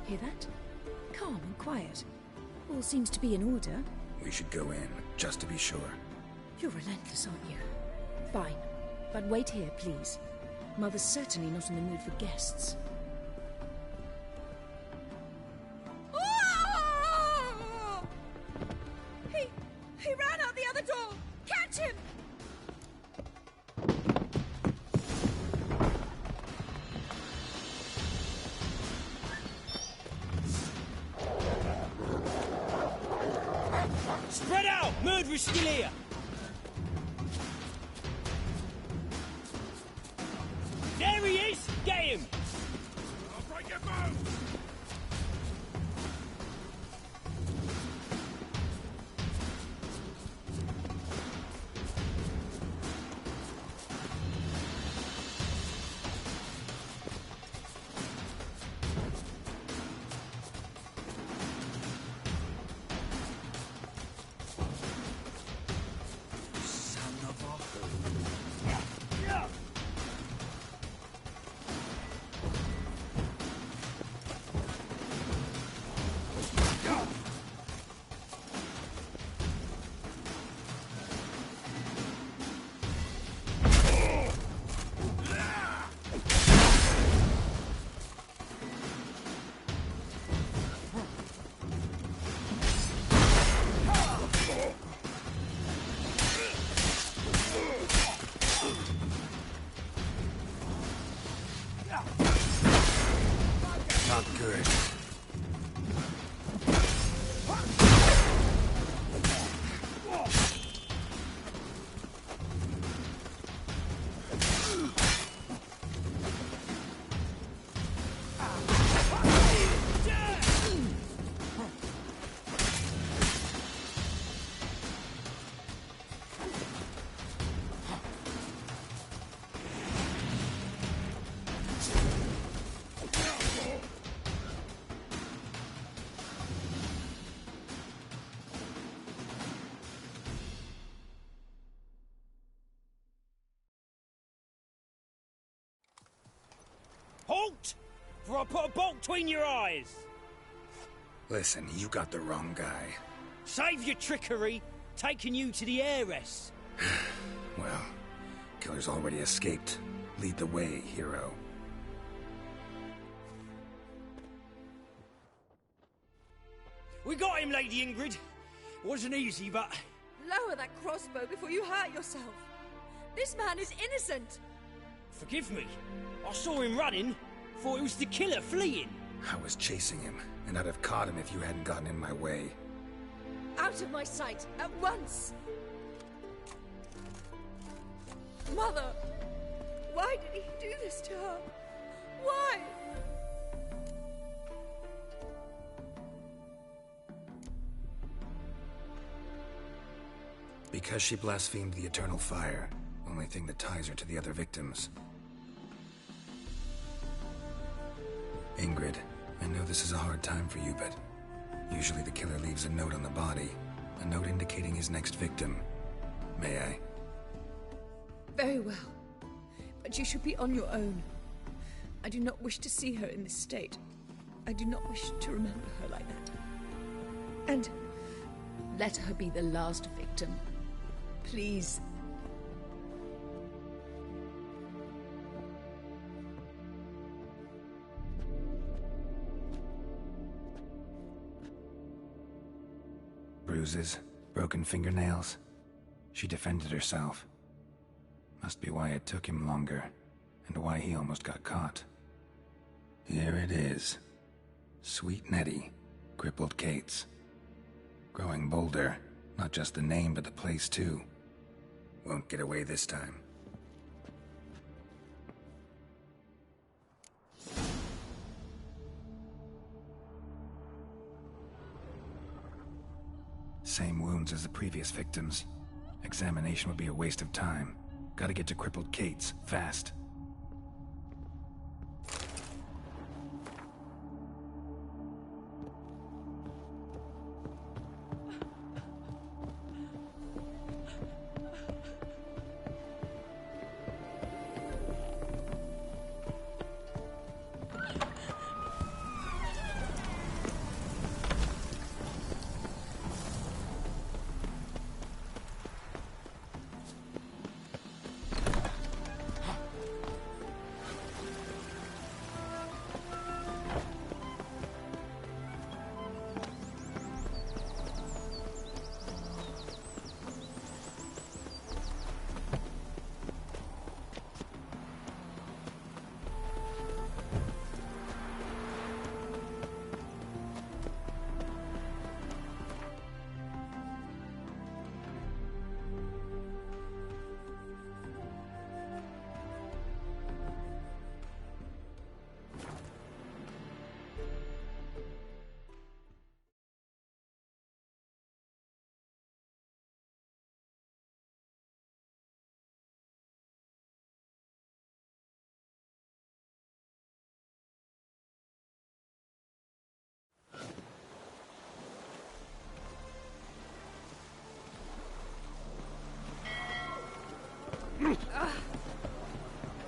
Hear that? Calm and quiet. All seems to be in order. We should go in, just to be sure. You're relentless, aren't you? Fine. But wait here, please. Mother's certainly not in the mood for guests. He ran out the other door! Catch him! Spread out! Murderer's still here! There he is! Get him! I'll break your bones! Not good. Halt! For I put a bolt between your eyes! Listen, you got the wrong guy. Save your trickery, taking you to the heiress. Well, killer's already escaped. Lead the way, hero. We got him, Lady Ingrid. Wasn't easy, but... Lower that crossbow before you hurt yourself. This man is innocent. Forgive me. I saw him running. Thought it was the killer fleeing. I was chasing him, and I'd have caught him if you hadn't gotten in my way. Out of my sight, at once! Mother! Why did he do this to her? Why? Because she blasphemed the eternal fire. Only thing that ties her to the other victims. Ingrid, I know this is a hard time for you, but Usually the killer leaves a note on the body, a note indicating his next victim. May I? Very well. But you should be on your own. I do not wish to see her in this state. I do not wish to remember her like that. And let her be the last victim. Please. Bruises, broken fingernails. She defended herself. Must be why it took him longer, and why he almost got caught. Here it is. Sweet Nettie, crippled Kate's. Growing bolder, not just the name but the place too. Won't get away this time. Same wounds as the previous victims. Examination would be a waste of time. Gotta get to crippled Kate's, fast.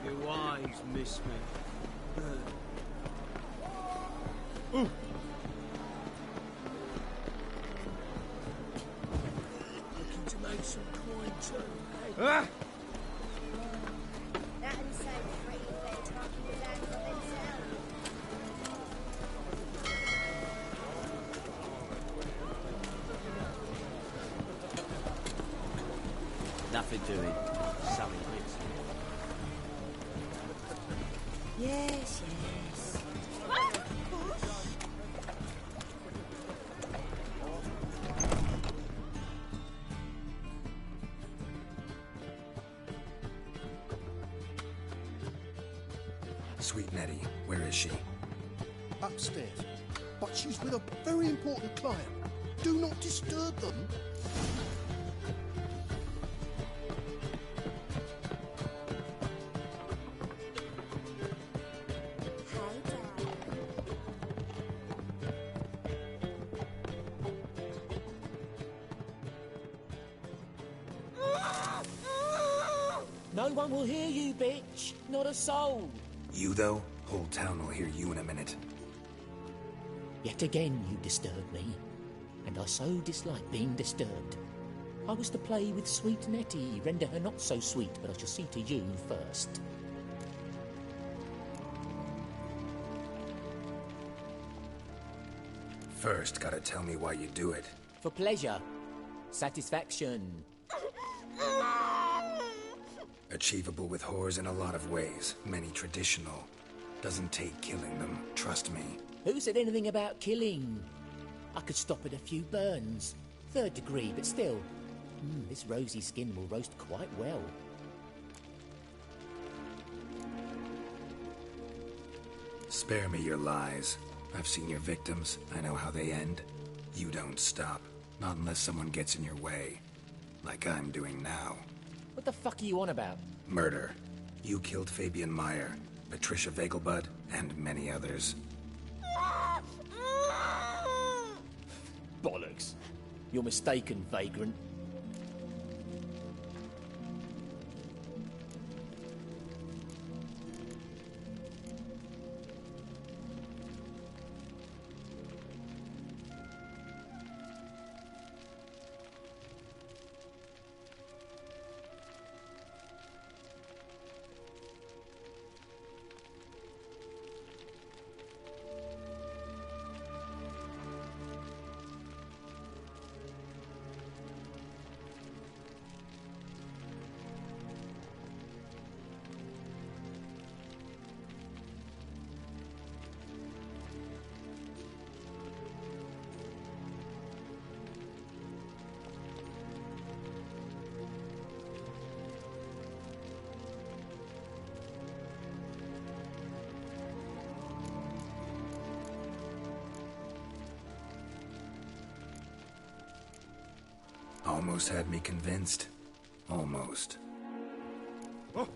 Your eyes miss me. Looking to make some coin too, hey? Ah! That and so free if they're talking it out for themselves. Nothing doing. Something bits. Yes, yes. Sweet Nettie, where is she? Upstairs. But she's with a very important client. Do not disturb them. No one will hear you, bitch. Not a soul. You, though? Whole town will hear you in a minute. Yet again you disturb me, and I so dislike being disturbed. I was to play with sweet Nettie, render her not so sweet, but I shall see to you first. First, gotta tell me why you do it. For pleasure. Satisfaction. Achievable with whores in a lot of ways, many traditional. Doesn't take killing them, trust me. Who said anything about killing? I could stop at a few burns. 3rd degree, but still. This rosy skin will roast quite well. Spare me your lies. I've seen your victims. I know how they end. You don't stop. Not unless someone gets in your way. Like I'm doing now. What the fuck are you on about? Murder. You killed Fabian Meyer, Patricia Vegelbud, and many others. You're mistaken, vagrant. Almost had me convinced. Almost. Oh.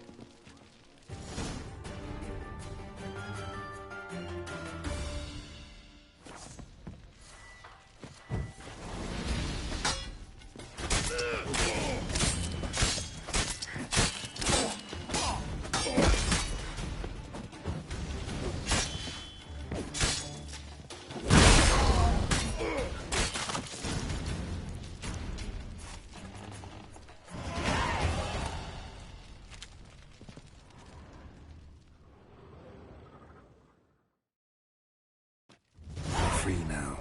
Free now.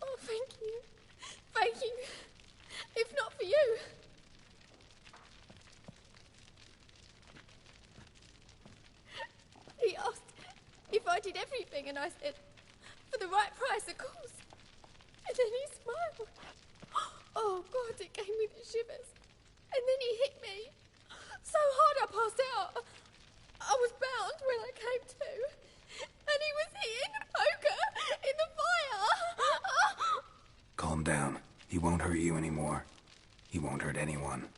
Oh, thank you. Thank you. If not for you. He asked if I did everything, and I said, for the right price, of course. And then he smiled. Oh, God, it gave me the shivers. And then he hit me. So hard I passed out. I was bound when I came to. And he was hitting the poker in the fire. Calm down. He won't hurt you anymore. He won't hurt anyone.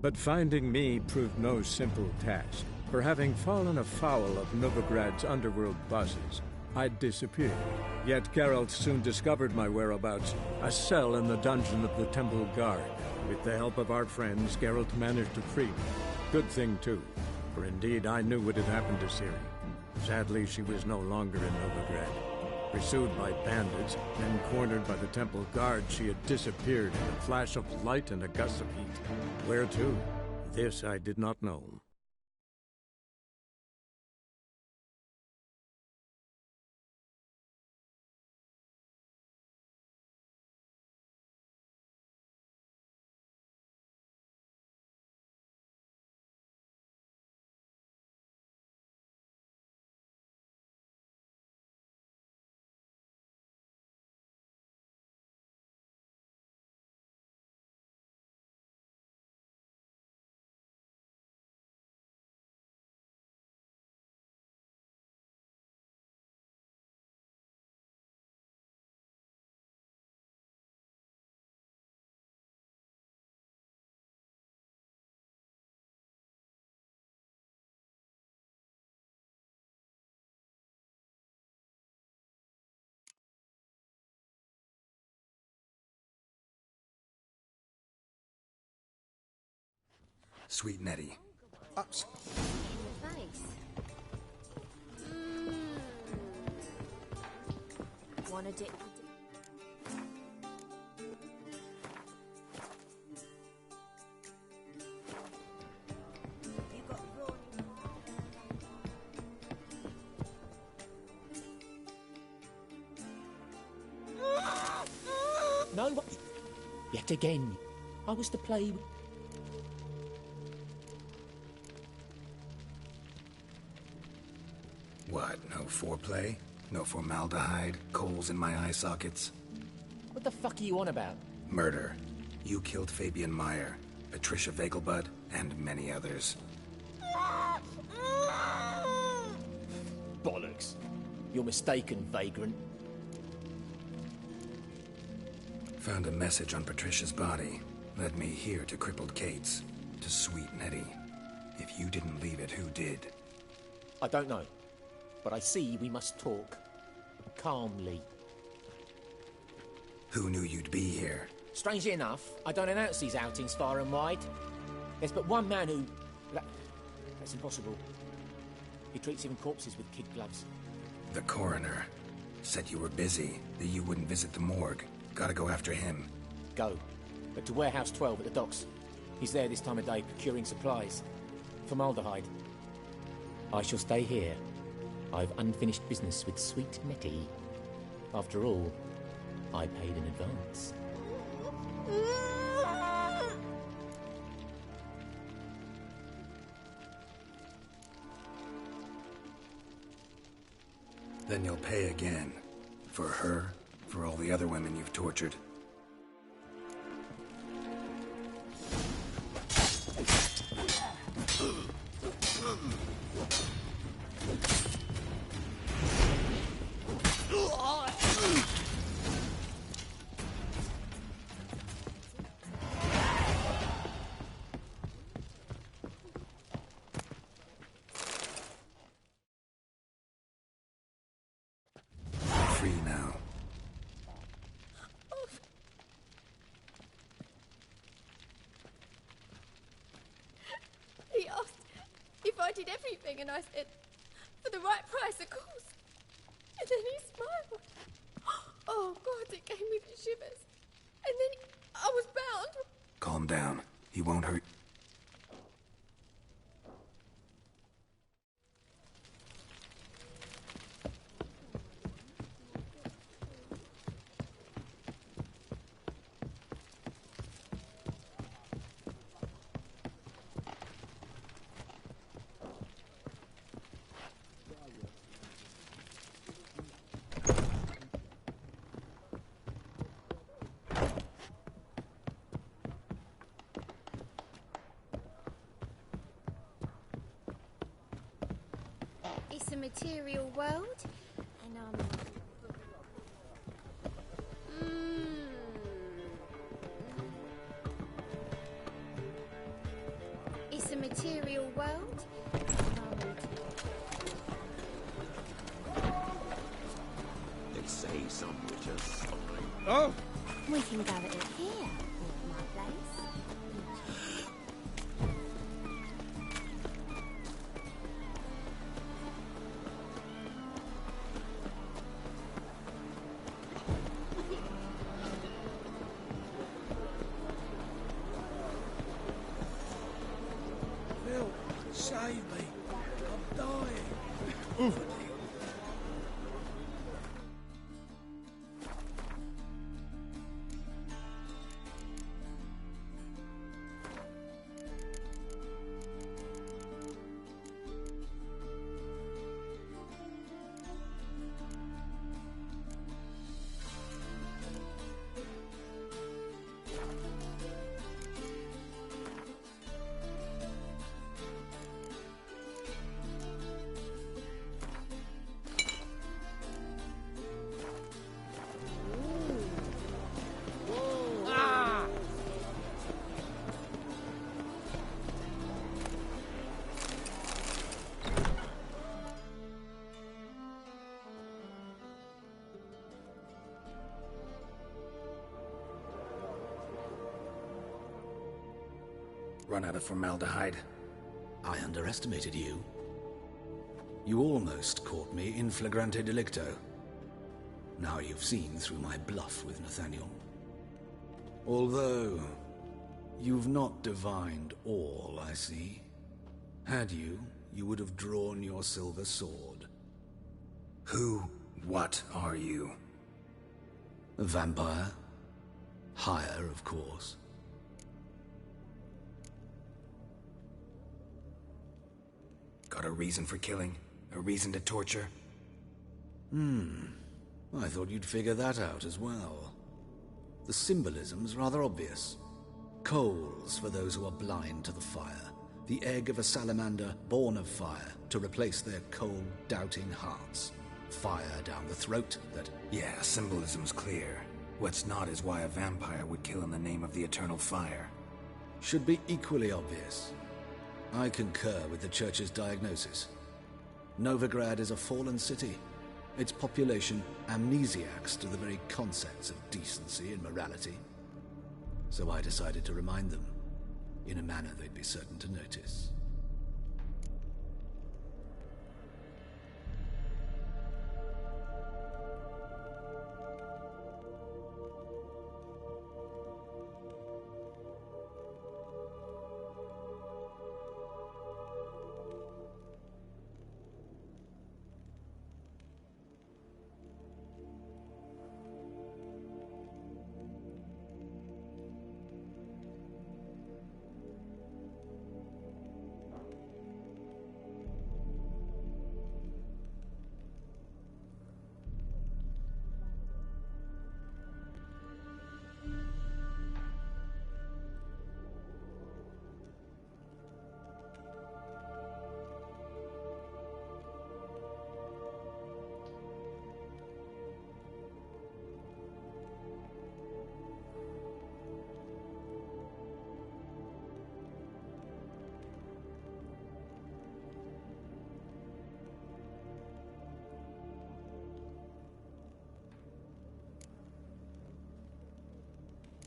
But finding me proved no simple task, for having fallen afoul of Novigrad's underworld bosses, I'd disappeared. Yet Geralt soon discovered my whereabouts, a cell in the dungeon of the Temple Guard. With the help of our friends, Geralt managed to free me. Good thing, too, for indeed I knew what had happened to Ciri. Sadly, she was no longer in Novigrad. Pursued by bandits, then cornered by the Temple Guard, she had disappeared in a flash of light and a gust of heat. Where to? This I did not know. Sweet Nettie. Thanks. Wanna dip? No, what? Yet again, I was to play. What, no foreplay? No formaldehyde? Coals in my eye sockets? What the fuck are you on about? Murder. You killed Fabian Meyer, Patricia Vegelbud, and many others. Bollocks. You're mistaken, vagrant. Found a message on Patricia's body. Led me here to crippled Kate's. To sweet Nettie. If you didn't leave it, who did? I don't know. But I see we must talk. Calmly. Who knew you'd be here? Strangely enough, I don't announce these outings far and wide. There's but one man who... That's impossible. He treats even corpses with kid gloves. The coroner. Said you were busy, that you wouldn't visit the morgue. Gotta go after him. Go. But to Warehouse 12 at the docks. He's there this time of day procuring supplies. Formaldehyde. I shall stay here. I've unfinished business with sweet Nettie. After all, I paid in advance. Then you'll pay again. For her, for all the other women you've tortured. Free now. He asked if I did everything, and I said, for the right price, of course. And then he smiled. Oh, God, it gave me the shivers. And then I was bound. Calm down. He won't hurt. It's a material world, and It's a material world, They say some witches. Oh! We can go at it here, my place. Phil, save me. I'm dying. Run out of formaldehyde. I underestimated you. You almost caught me in flagrante delicto. Now you've seen through my bluff with Nathaniel. Although, you've not divined all, I see. Had you, you would have drawn your silver sword. What are you? A vampire. Higher, of course. Got a reason for killing? A reason to torture? I thought you'd figure that out as well. The symbolism's rather obvious. Coals for those who are blind to the fire. The egg of a salamander born of fire to replace their cold, doubting hearts. Fire down the throat that... Yeah, symbolism's clear. What's not is why a vampire would kill in the name of the eternal fire. Should be equally obvious. I concur with the Church's diagnosis. Novigrad is a fallen city. Its population amnesiacs to the very concepts of decency and morality. So I decided to remind them, in a manner they'd be certain to notice.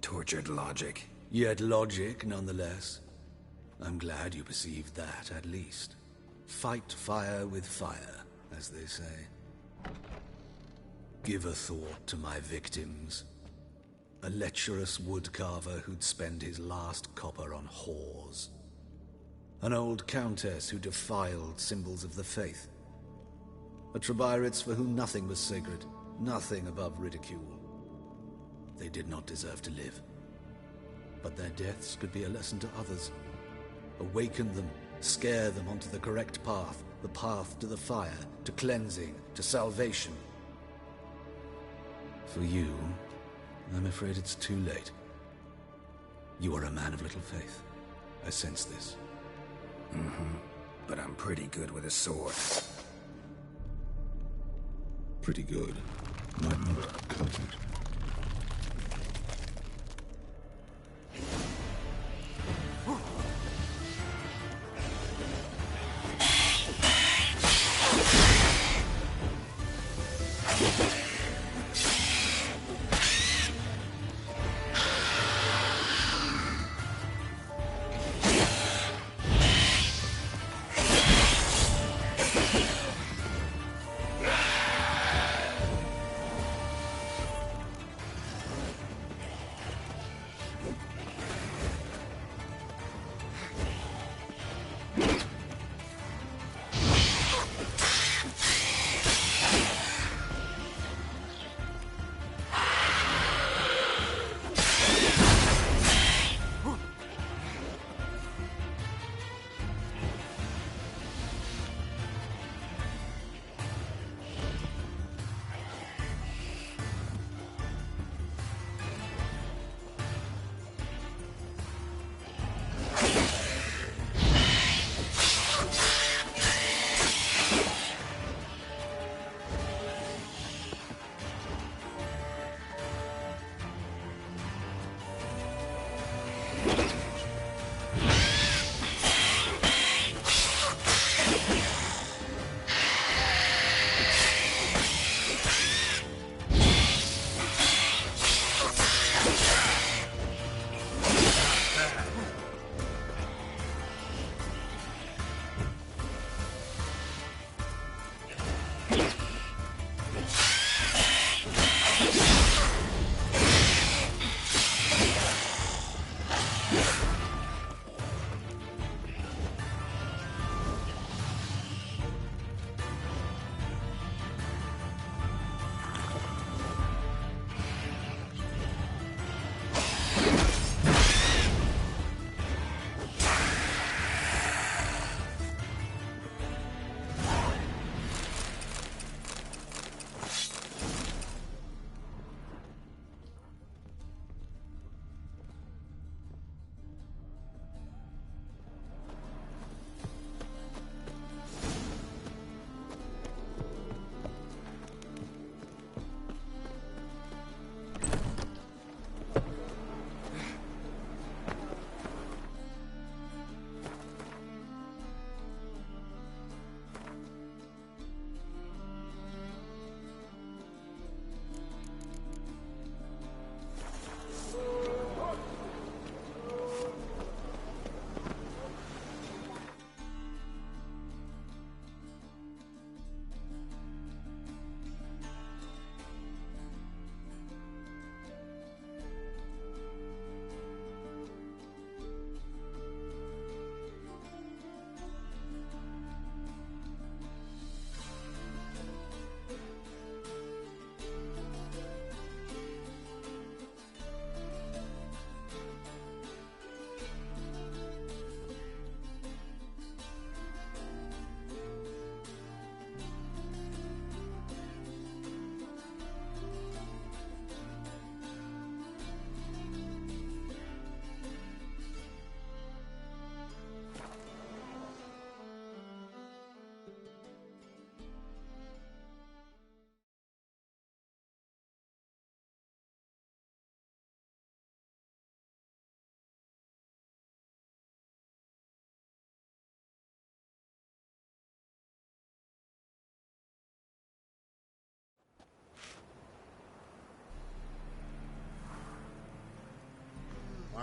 Tortured logic. Yet logic, nonetheless. I'm glad you perceived that, at least. Fight fire with fire, as they say. Give a thought to my victims. A lecherous woodcarver who'd spend his last copper on whores. An old countess who defiled symbols of the faith. A Trebirates for whom nothing was sacred, nothing above ridicule. They did not deserve to live. But their deaths could be a lesson to others. Awaken them, scare them onto the correct path, the path to the fire, to cleansing, to salvation. For you, I'm afraid it's too late. You are a man of little faith. I sense this. Mm-hmm. But I'm pretty good with a sword. Pretty good. Might not cut it.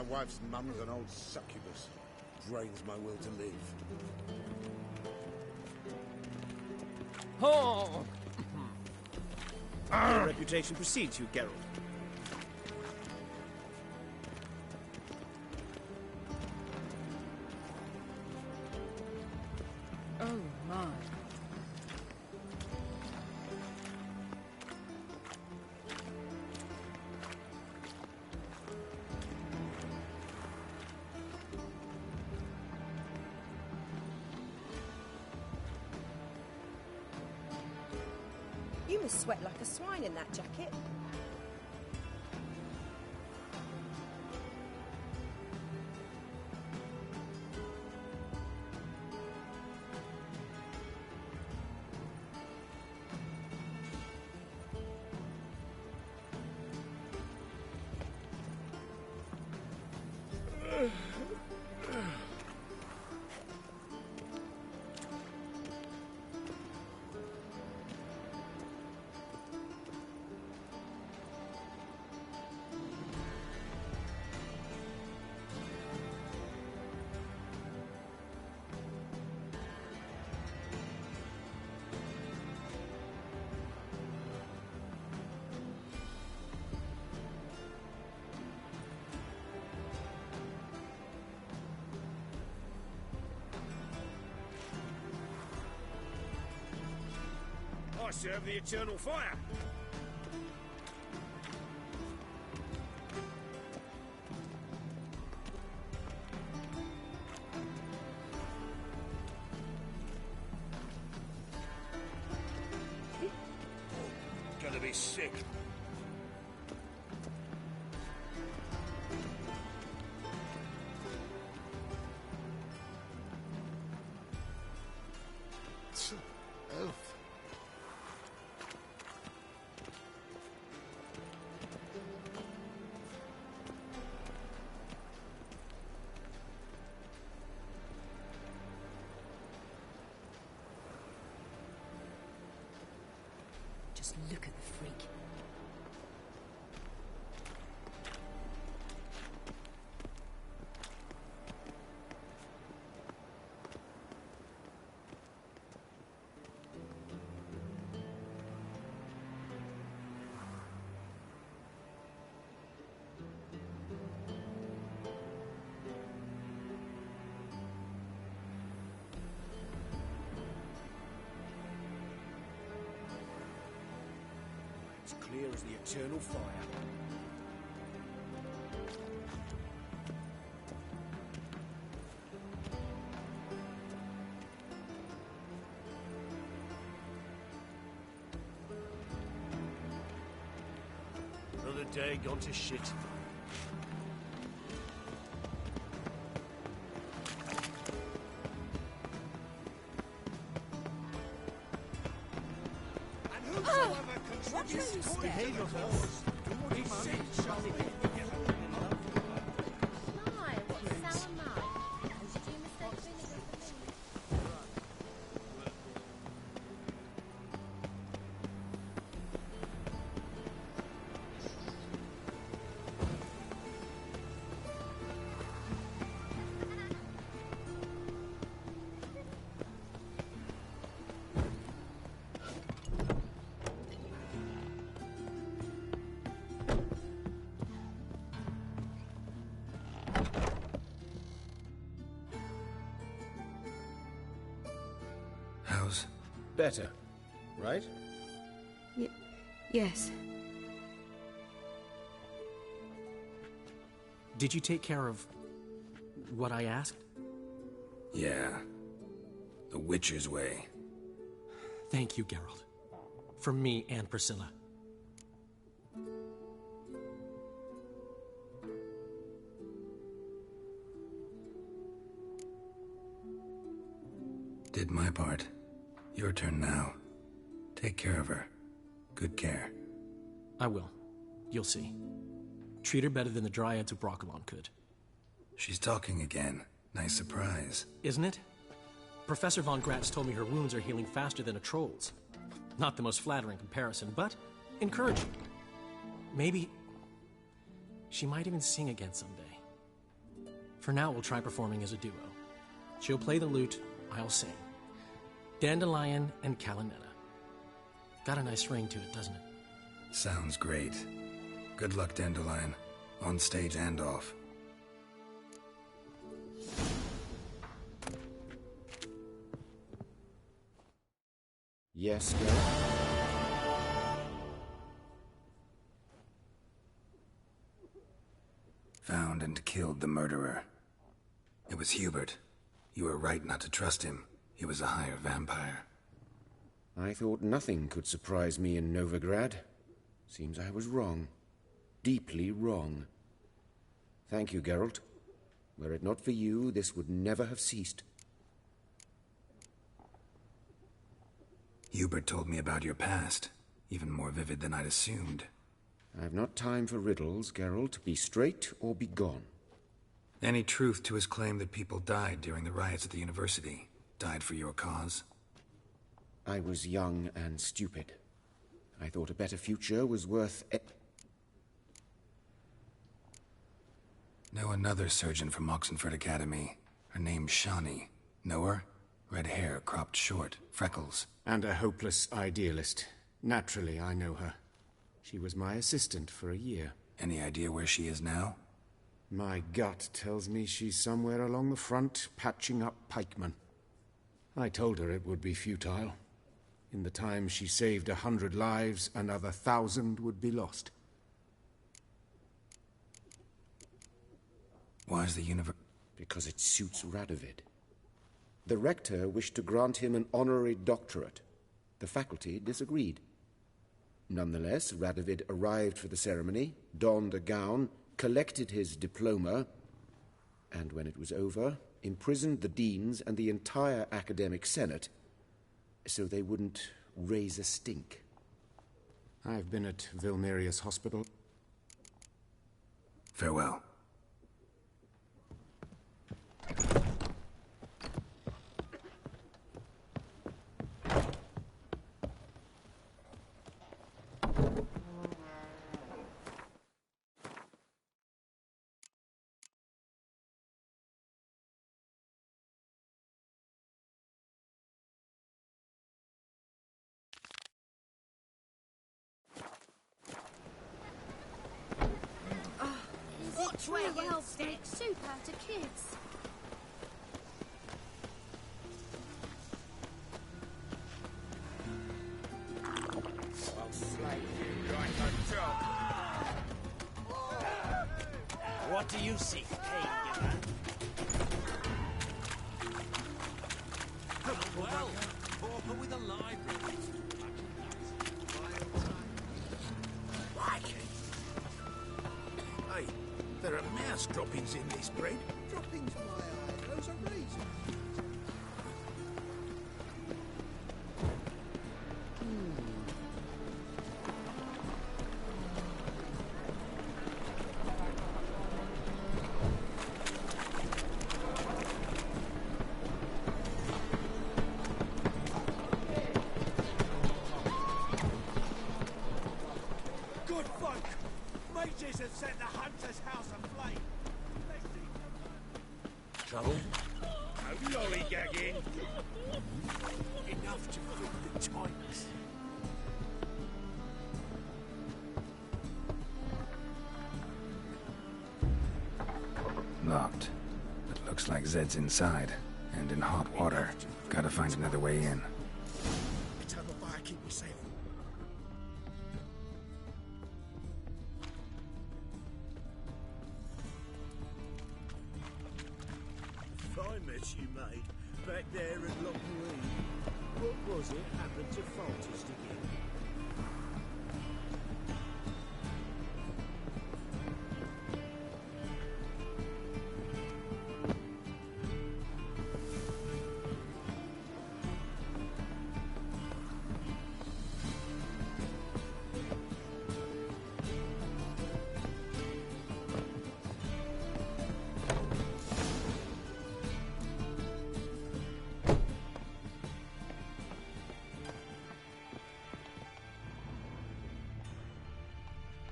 My wife's mum's an old succubus. Drains my will to live. Oh! Your reputation precedes you, Geralt. Oh, my. You must sweat like a swine in that jacket. I serve the eternal fire. Gonna be sick. Elf. Just look at the freak. It's clear as the eternal fire. Another day gone to shit. Behave yourself. Do what he said, shall we? My, what sour mouth. Did you mistake vinegar for me? How's... Better, right? Yes. Did you take care of what I asked? Yeah. The Witcher's way. Thank you, Geralt. From me and Priscilla. Did my part. Your turn now. Take care of her. Good care. I will. You'll see. Treat her better than the Dryads of Broccolon could. She's talking again. Nice surprise. Isn't it? Professor von Gratz told me her wounds are healing faster than a troll's. Not the most flattering comparison, but encouraging. Maybe she might even sing again someday. For now, we'll try performing as a duo. She'll play the lute, I'll sing. Dandelion and Calinetta. Got a nice ring to it, doesn't it? Sounds great. Good luck, Dandelion. On stage and off. Yes, Geralt? Found and killed the murderer. It was Hubert. You were right not to trust him. He was a higher vampire. I thought nothing could surprise me in Novigrad. Seems I was wrong. Deeply wrong. Thank you, Geralt. Were it not for you, this would never have ceased. Hubert told me about your past, even more vivid than I'd assumed. I've not time for riddles, Geralt. Be straight or be gone. Any truth to his claim that people died during the riots at the university? Died for your cause? I was young and stupid. I thought a better future was worth Know another surgeon from Oxenford Academy. Her name's Shawnee. Know her? Red hair, cropped short, freckles. And a hopeless idealist. Naturally, I know her. She was my assistant for a year. Any idea where she is now? My gut tells me she's somewhere along the front, patching up pikemen. I told her it would be futile. In the time she saved 100 lives, another 1,000 would be lost. Why is the universe... Because it suits Radovid. The rector wished to grant him an honorary doctorate. The faculty disagreed. Nonetheless, Radovid arrived for the ceremony, donned a gown, collected his diploma, and when it was over, imprisoned the deans and the entire academic senate so they wouldn't raise a stink. I've been at Vilmerius Hospital. Farewell. Where else make soup out of kids? I'll slay you like a dog. What do you seek, Cain? Well, pauper with a library. Hey, there are mouse droppings in this bread. Droppings, my eye. Those are raisins. Good folk! Mages have set the hunter's house aflame. Trouble? No lollygagging. Enough to fit the times. Locked. But looks like Zed's inside. And in hot water. Gotta find another way in. It's over by keep me safe. Fine mess you made. Back there at Loch Marine. What was it happened to Falters again?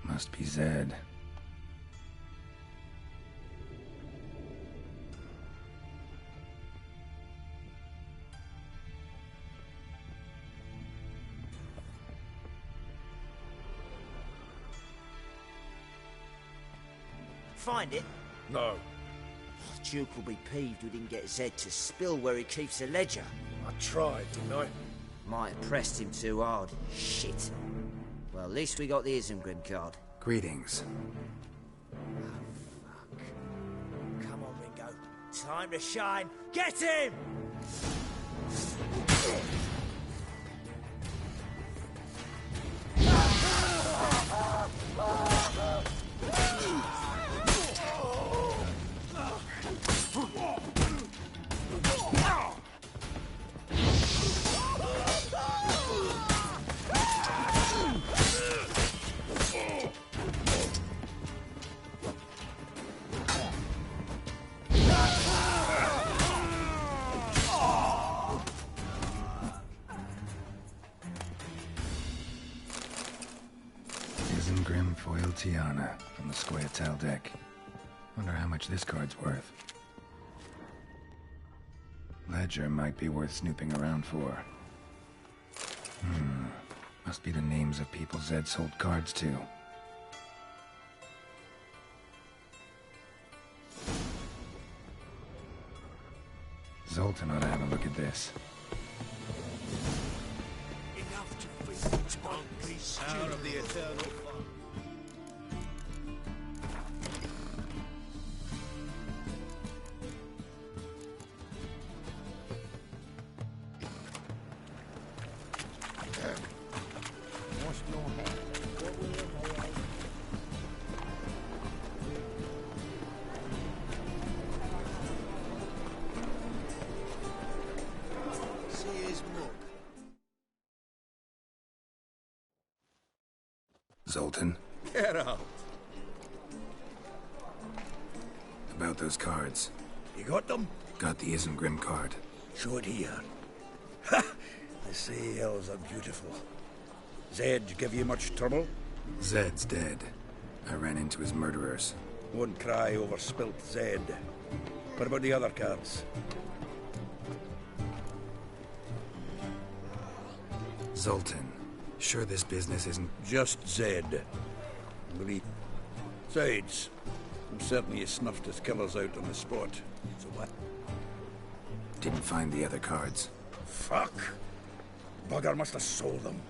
Must be Zed. Find it? No. Duke will be peeved we didn't get Zed to spill where he keeps the ledger. I tried, didn't I? Might have pressed him too hard. Shit. Well, at least we got the Isengrim card. Greetings. Come on, Ringo. Time to shine. Get him! Isengrim Foil Tiana from the Squayatal deck. Wonder how much this card's worth. Ledger might be worth snooping around for. Must be the names of people Zed sold cards to. Zoltan ought to have a look at this. Enough to feed its hungry Power of the eternal fire. Wash your hair. What will they? See his mug. Zoltan, Get out. about those cards. You got them? Got the Isengrim card. Show it here. Ha! They say elves are beautiful. Zed give you much trouble? Zed's dead. I ran into his murderers. Won't cry over spilt Zed. What about the other cards? Zoltan, sure this business isn't... Just Zed. Believe. Besides, I'm certain you snuffed his killers out on the spot. So what? Didn't find the other cards. Fuck! Bugger must have sold them.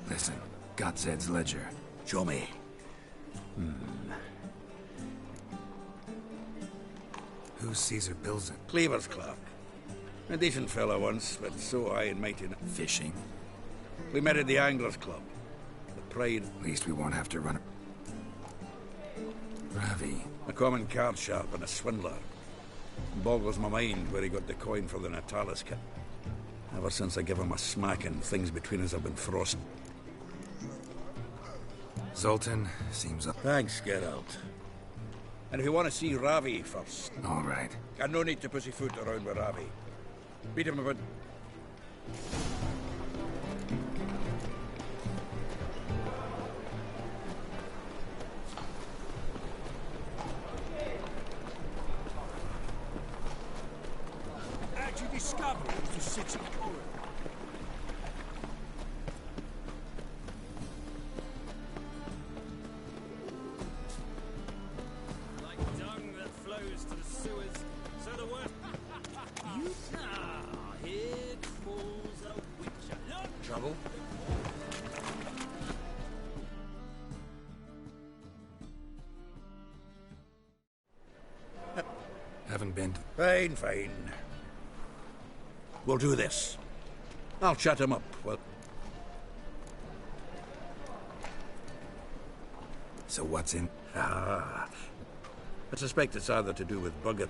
Listen, got Zed's ledger. Show me. Who's Caesar Bilzen? Cleaver's clerk. A decent fellow once, but so high and mighty. Fishing? We met at the Anglers Club. The Pride. At least we won't have to run... Ravi. A common card sharp and a swindler. Boggles my mind where he got the coin for the Natalis kit. Ever since I gave him a smacking, things between us have been frozen. Zoltan, seems up. Thanks, Geralt. And if you want to see Ravi first... All right. And no need to pussyfoot around with Ravi. Beat him a bit. How'd you discover it was the city? Like dung that flows to the sewers, so the worst... Here crawls a witcher. Look! Trouble? Haven't been... Fine, fine. We'll do this. I'll chat him up. Well, So what's in... I suspect it's either to do with Bugger.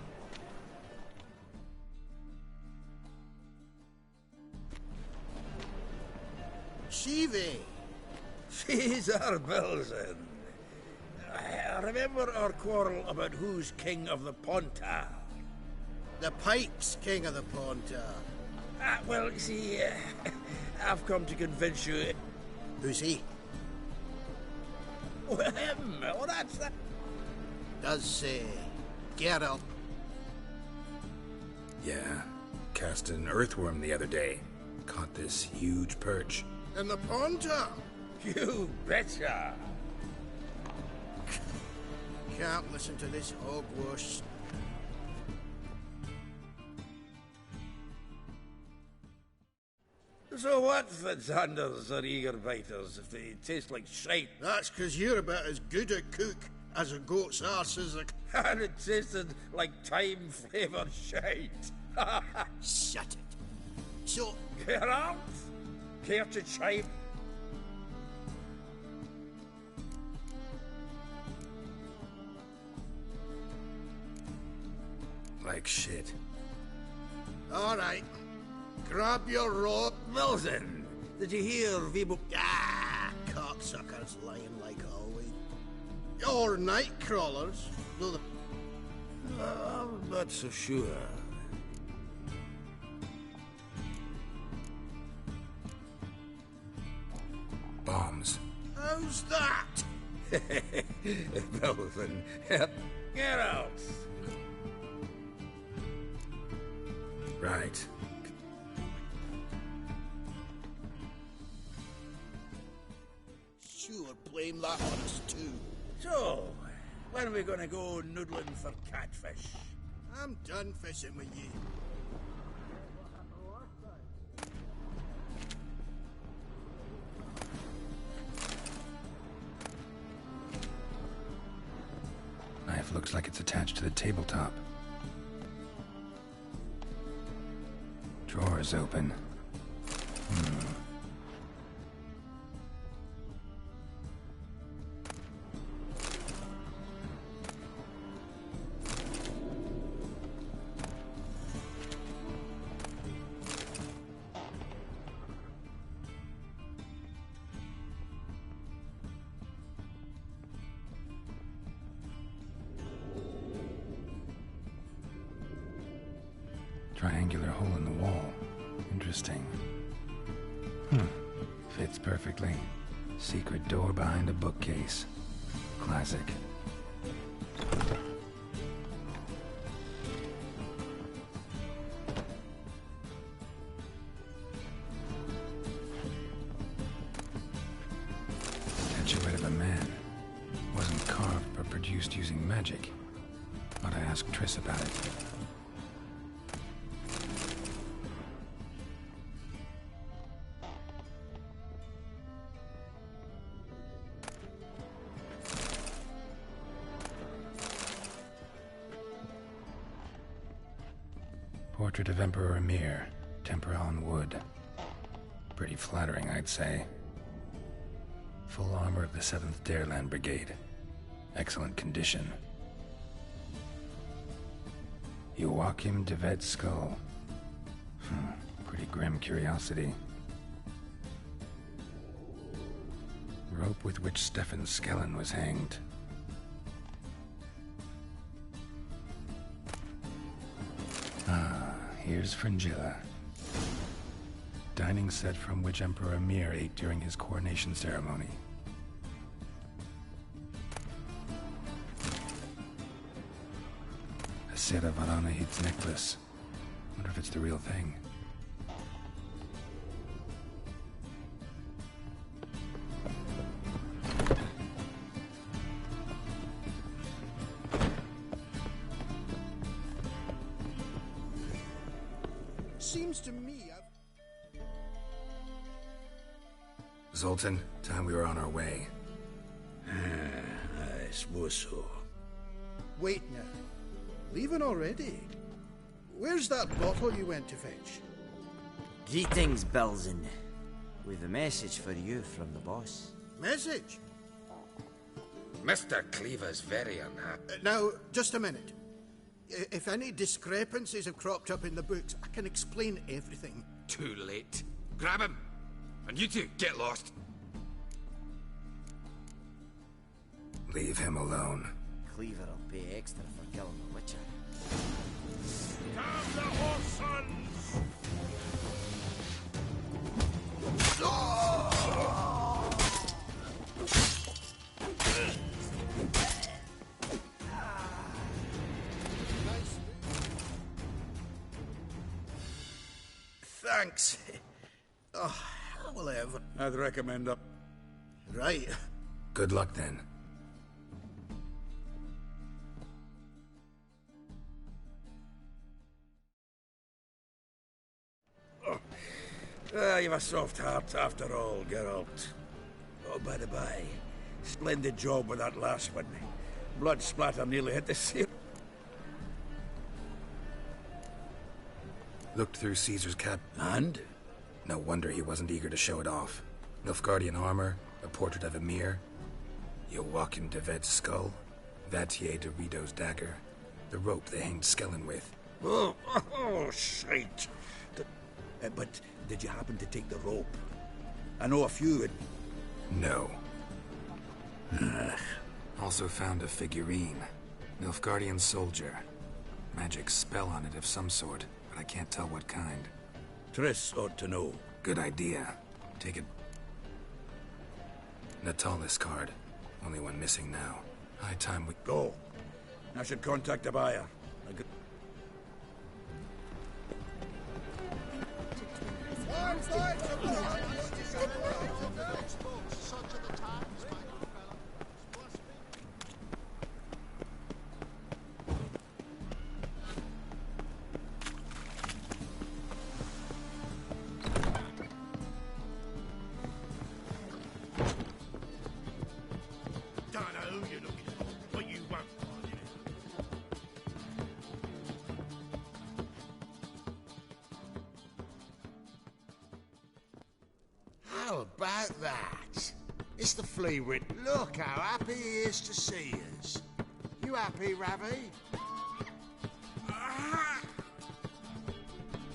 Shivi! Caesar Bilzen. I remember our quarrel about who's king of the Pontar. The Pike's king of the Pontar. Well, you see, I've come to convince you... Who's he? Oh, him! Oh, that's that... Does, Geralt. Yeah. Cast an earthworm the other day. Caught this huge perch. And the Pontar? You betcha! Can't listen to this hogwash. So what Fitzhanders are eager biters if they taste like shite? That's 'cause you're about as good a cook as a goat's arse is a... And it tasted like thyme-flavoured shite. Shut it. So... Geralt? Care to chime? Like shit. All right. Grab your rope. Wilson, did you hear Vibo... Ah, cocksuckers lying like always. Or night crawlers, though the... I'm not so sure. Bombs. How's that? Wilson, get out. Right. Sure, blame that on us too. So, when are we gonna go noodling for catfish? I'm done fishing with you. Knife looks like it's attached to the tabletop. Drawer is open. Triangular hole in the wall. Interesting. Fits perfectly. Secret door behind a bookcase. Classic. Statuette of a man. Wasn't carved but produced using magic. Ought to ask Triss about it. Portrait of Emperor Emir, tempera on wood. Pretty flattering, I'd say. Full armor of the 7th Dareland Brigade. Excellent condition. Joachim de Ved's skull. Pretty grim curiosity. Rope with which Stefan Skellen was hanged. Here's Fringilla. Dining set from which Emperor Emir ate during his coronation ceremony. A Sera Varanahid's necklace. Wonder if it's the real thing. Seems to me Zoltan, time we were on our way. I suppose so. Wait now. Leaving already? Where's that bottle you went to fetch? Greetings, Belzen. We've a message for you from the boss. Message? Mr. Cleaver's very unhappy. Now, just a minute. If any discrepancies have cropped up in the books, I can explain everything. Too late. Grab him! And you two, get lost. Leave him alone. Cleaver will pay extra for killing the Witcher. Damn the horse sons! Thanks. Oh, how will I ever... I'd recommend up. Right. Good luck then. Ah, you've a soft heart after all, Geralt. Oh, by the by, splendid job with that last one. Blood splatter nearly hit the seal. Looked through Caesar's cap. And? No wonder he wasn't eager to show it off. Nilfgaardian armor, a portrait of Emir, Joachim de Vet's skull, Vatier de Rideau's dagger, the rope they hanged Skellen with. Oh, shite. But did you happen to take the rope? I know a few had... No. Also found a figurine. Nilfgaardian soldier. Magic spell on it of some sort, but I can't tell what kind. Triss ought to know. Good idea. Take it. Natalis card. Only one missing now. High time we go. I should contact the buyer. How about that? It's the Fleetwood. Look how happy he is to see us. You happy, Ravi?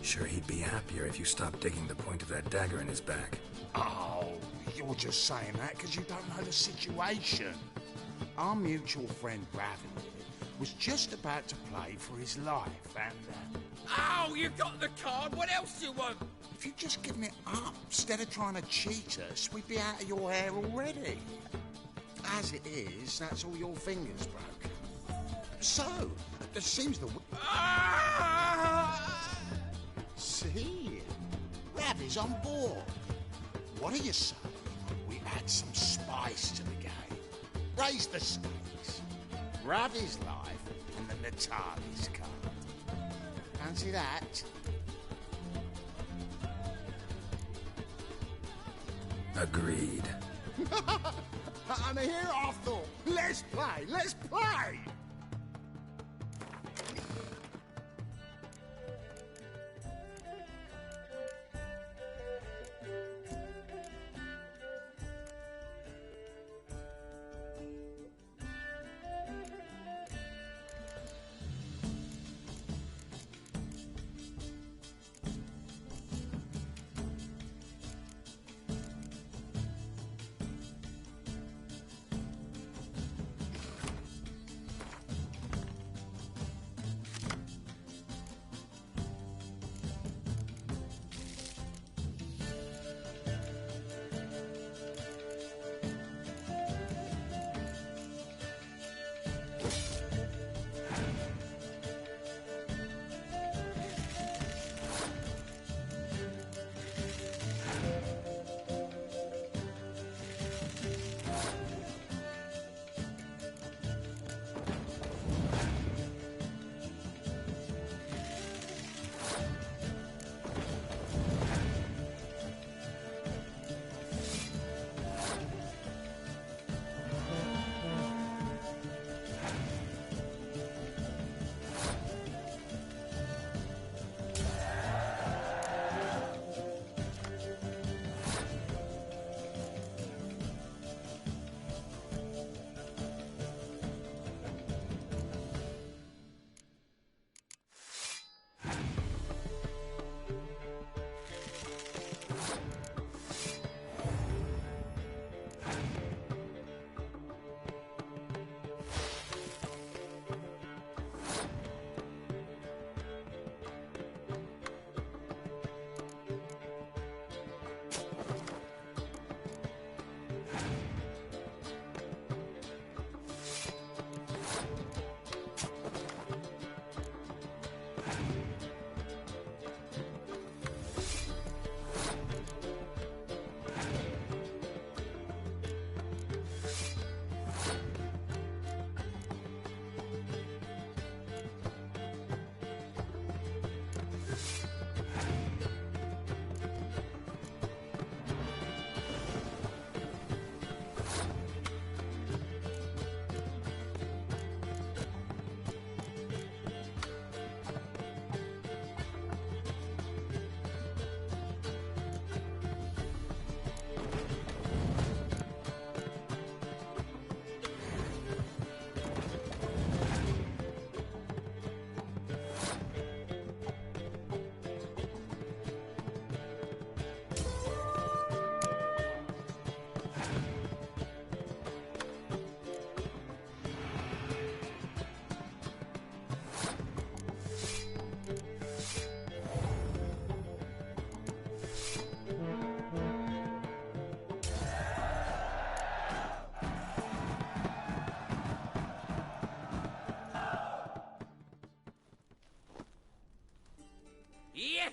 Sure he'd be happier if you stopped digging the point of that dagger in his back. Oh, you're just saying that because you don't know the situation. Our mutual friend Ravi was just about to play for his life and... Oh, you've got the card. What else do you want? If you'd just given it up, instead of trying to cheat us, we'd be out of your hair already. As it is, that's all your fingers broke. So, it seems the... See? Ravi's on board. What do you say? We add some spice to the game. Raise the stakes. Ravi's life and the Natalis card. Fancy that? Agreed. I'm here, Arthur. Let's play. Let's play.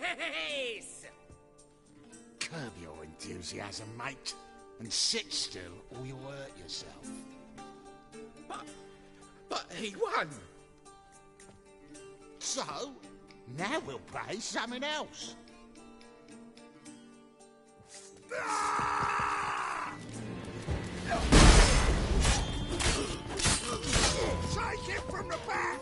Yes! Curb your enthusiasm, mate, and sit still or you'll hurt yourself. But he won! So, now we'll play something else. Take him from the back!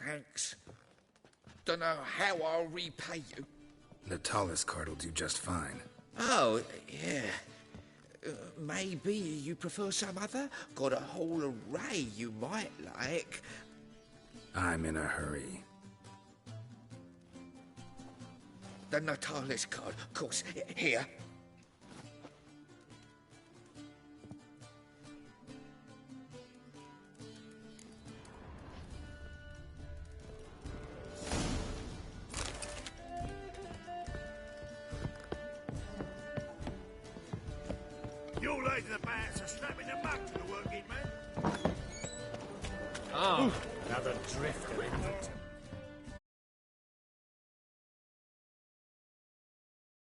Thanks. Don't know how I'll repay you. Natalis card will do just fine. Oh, yeah. Maybe you prefer some other? Got a whole array you might like. I'm in a hurry. The Natalis card, of course. Here. Your lady the bats are snapping the mug to the working man. Ah, another drifter in Victor.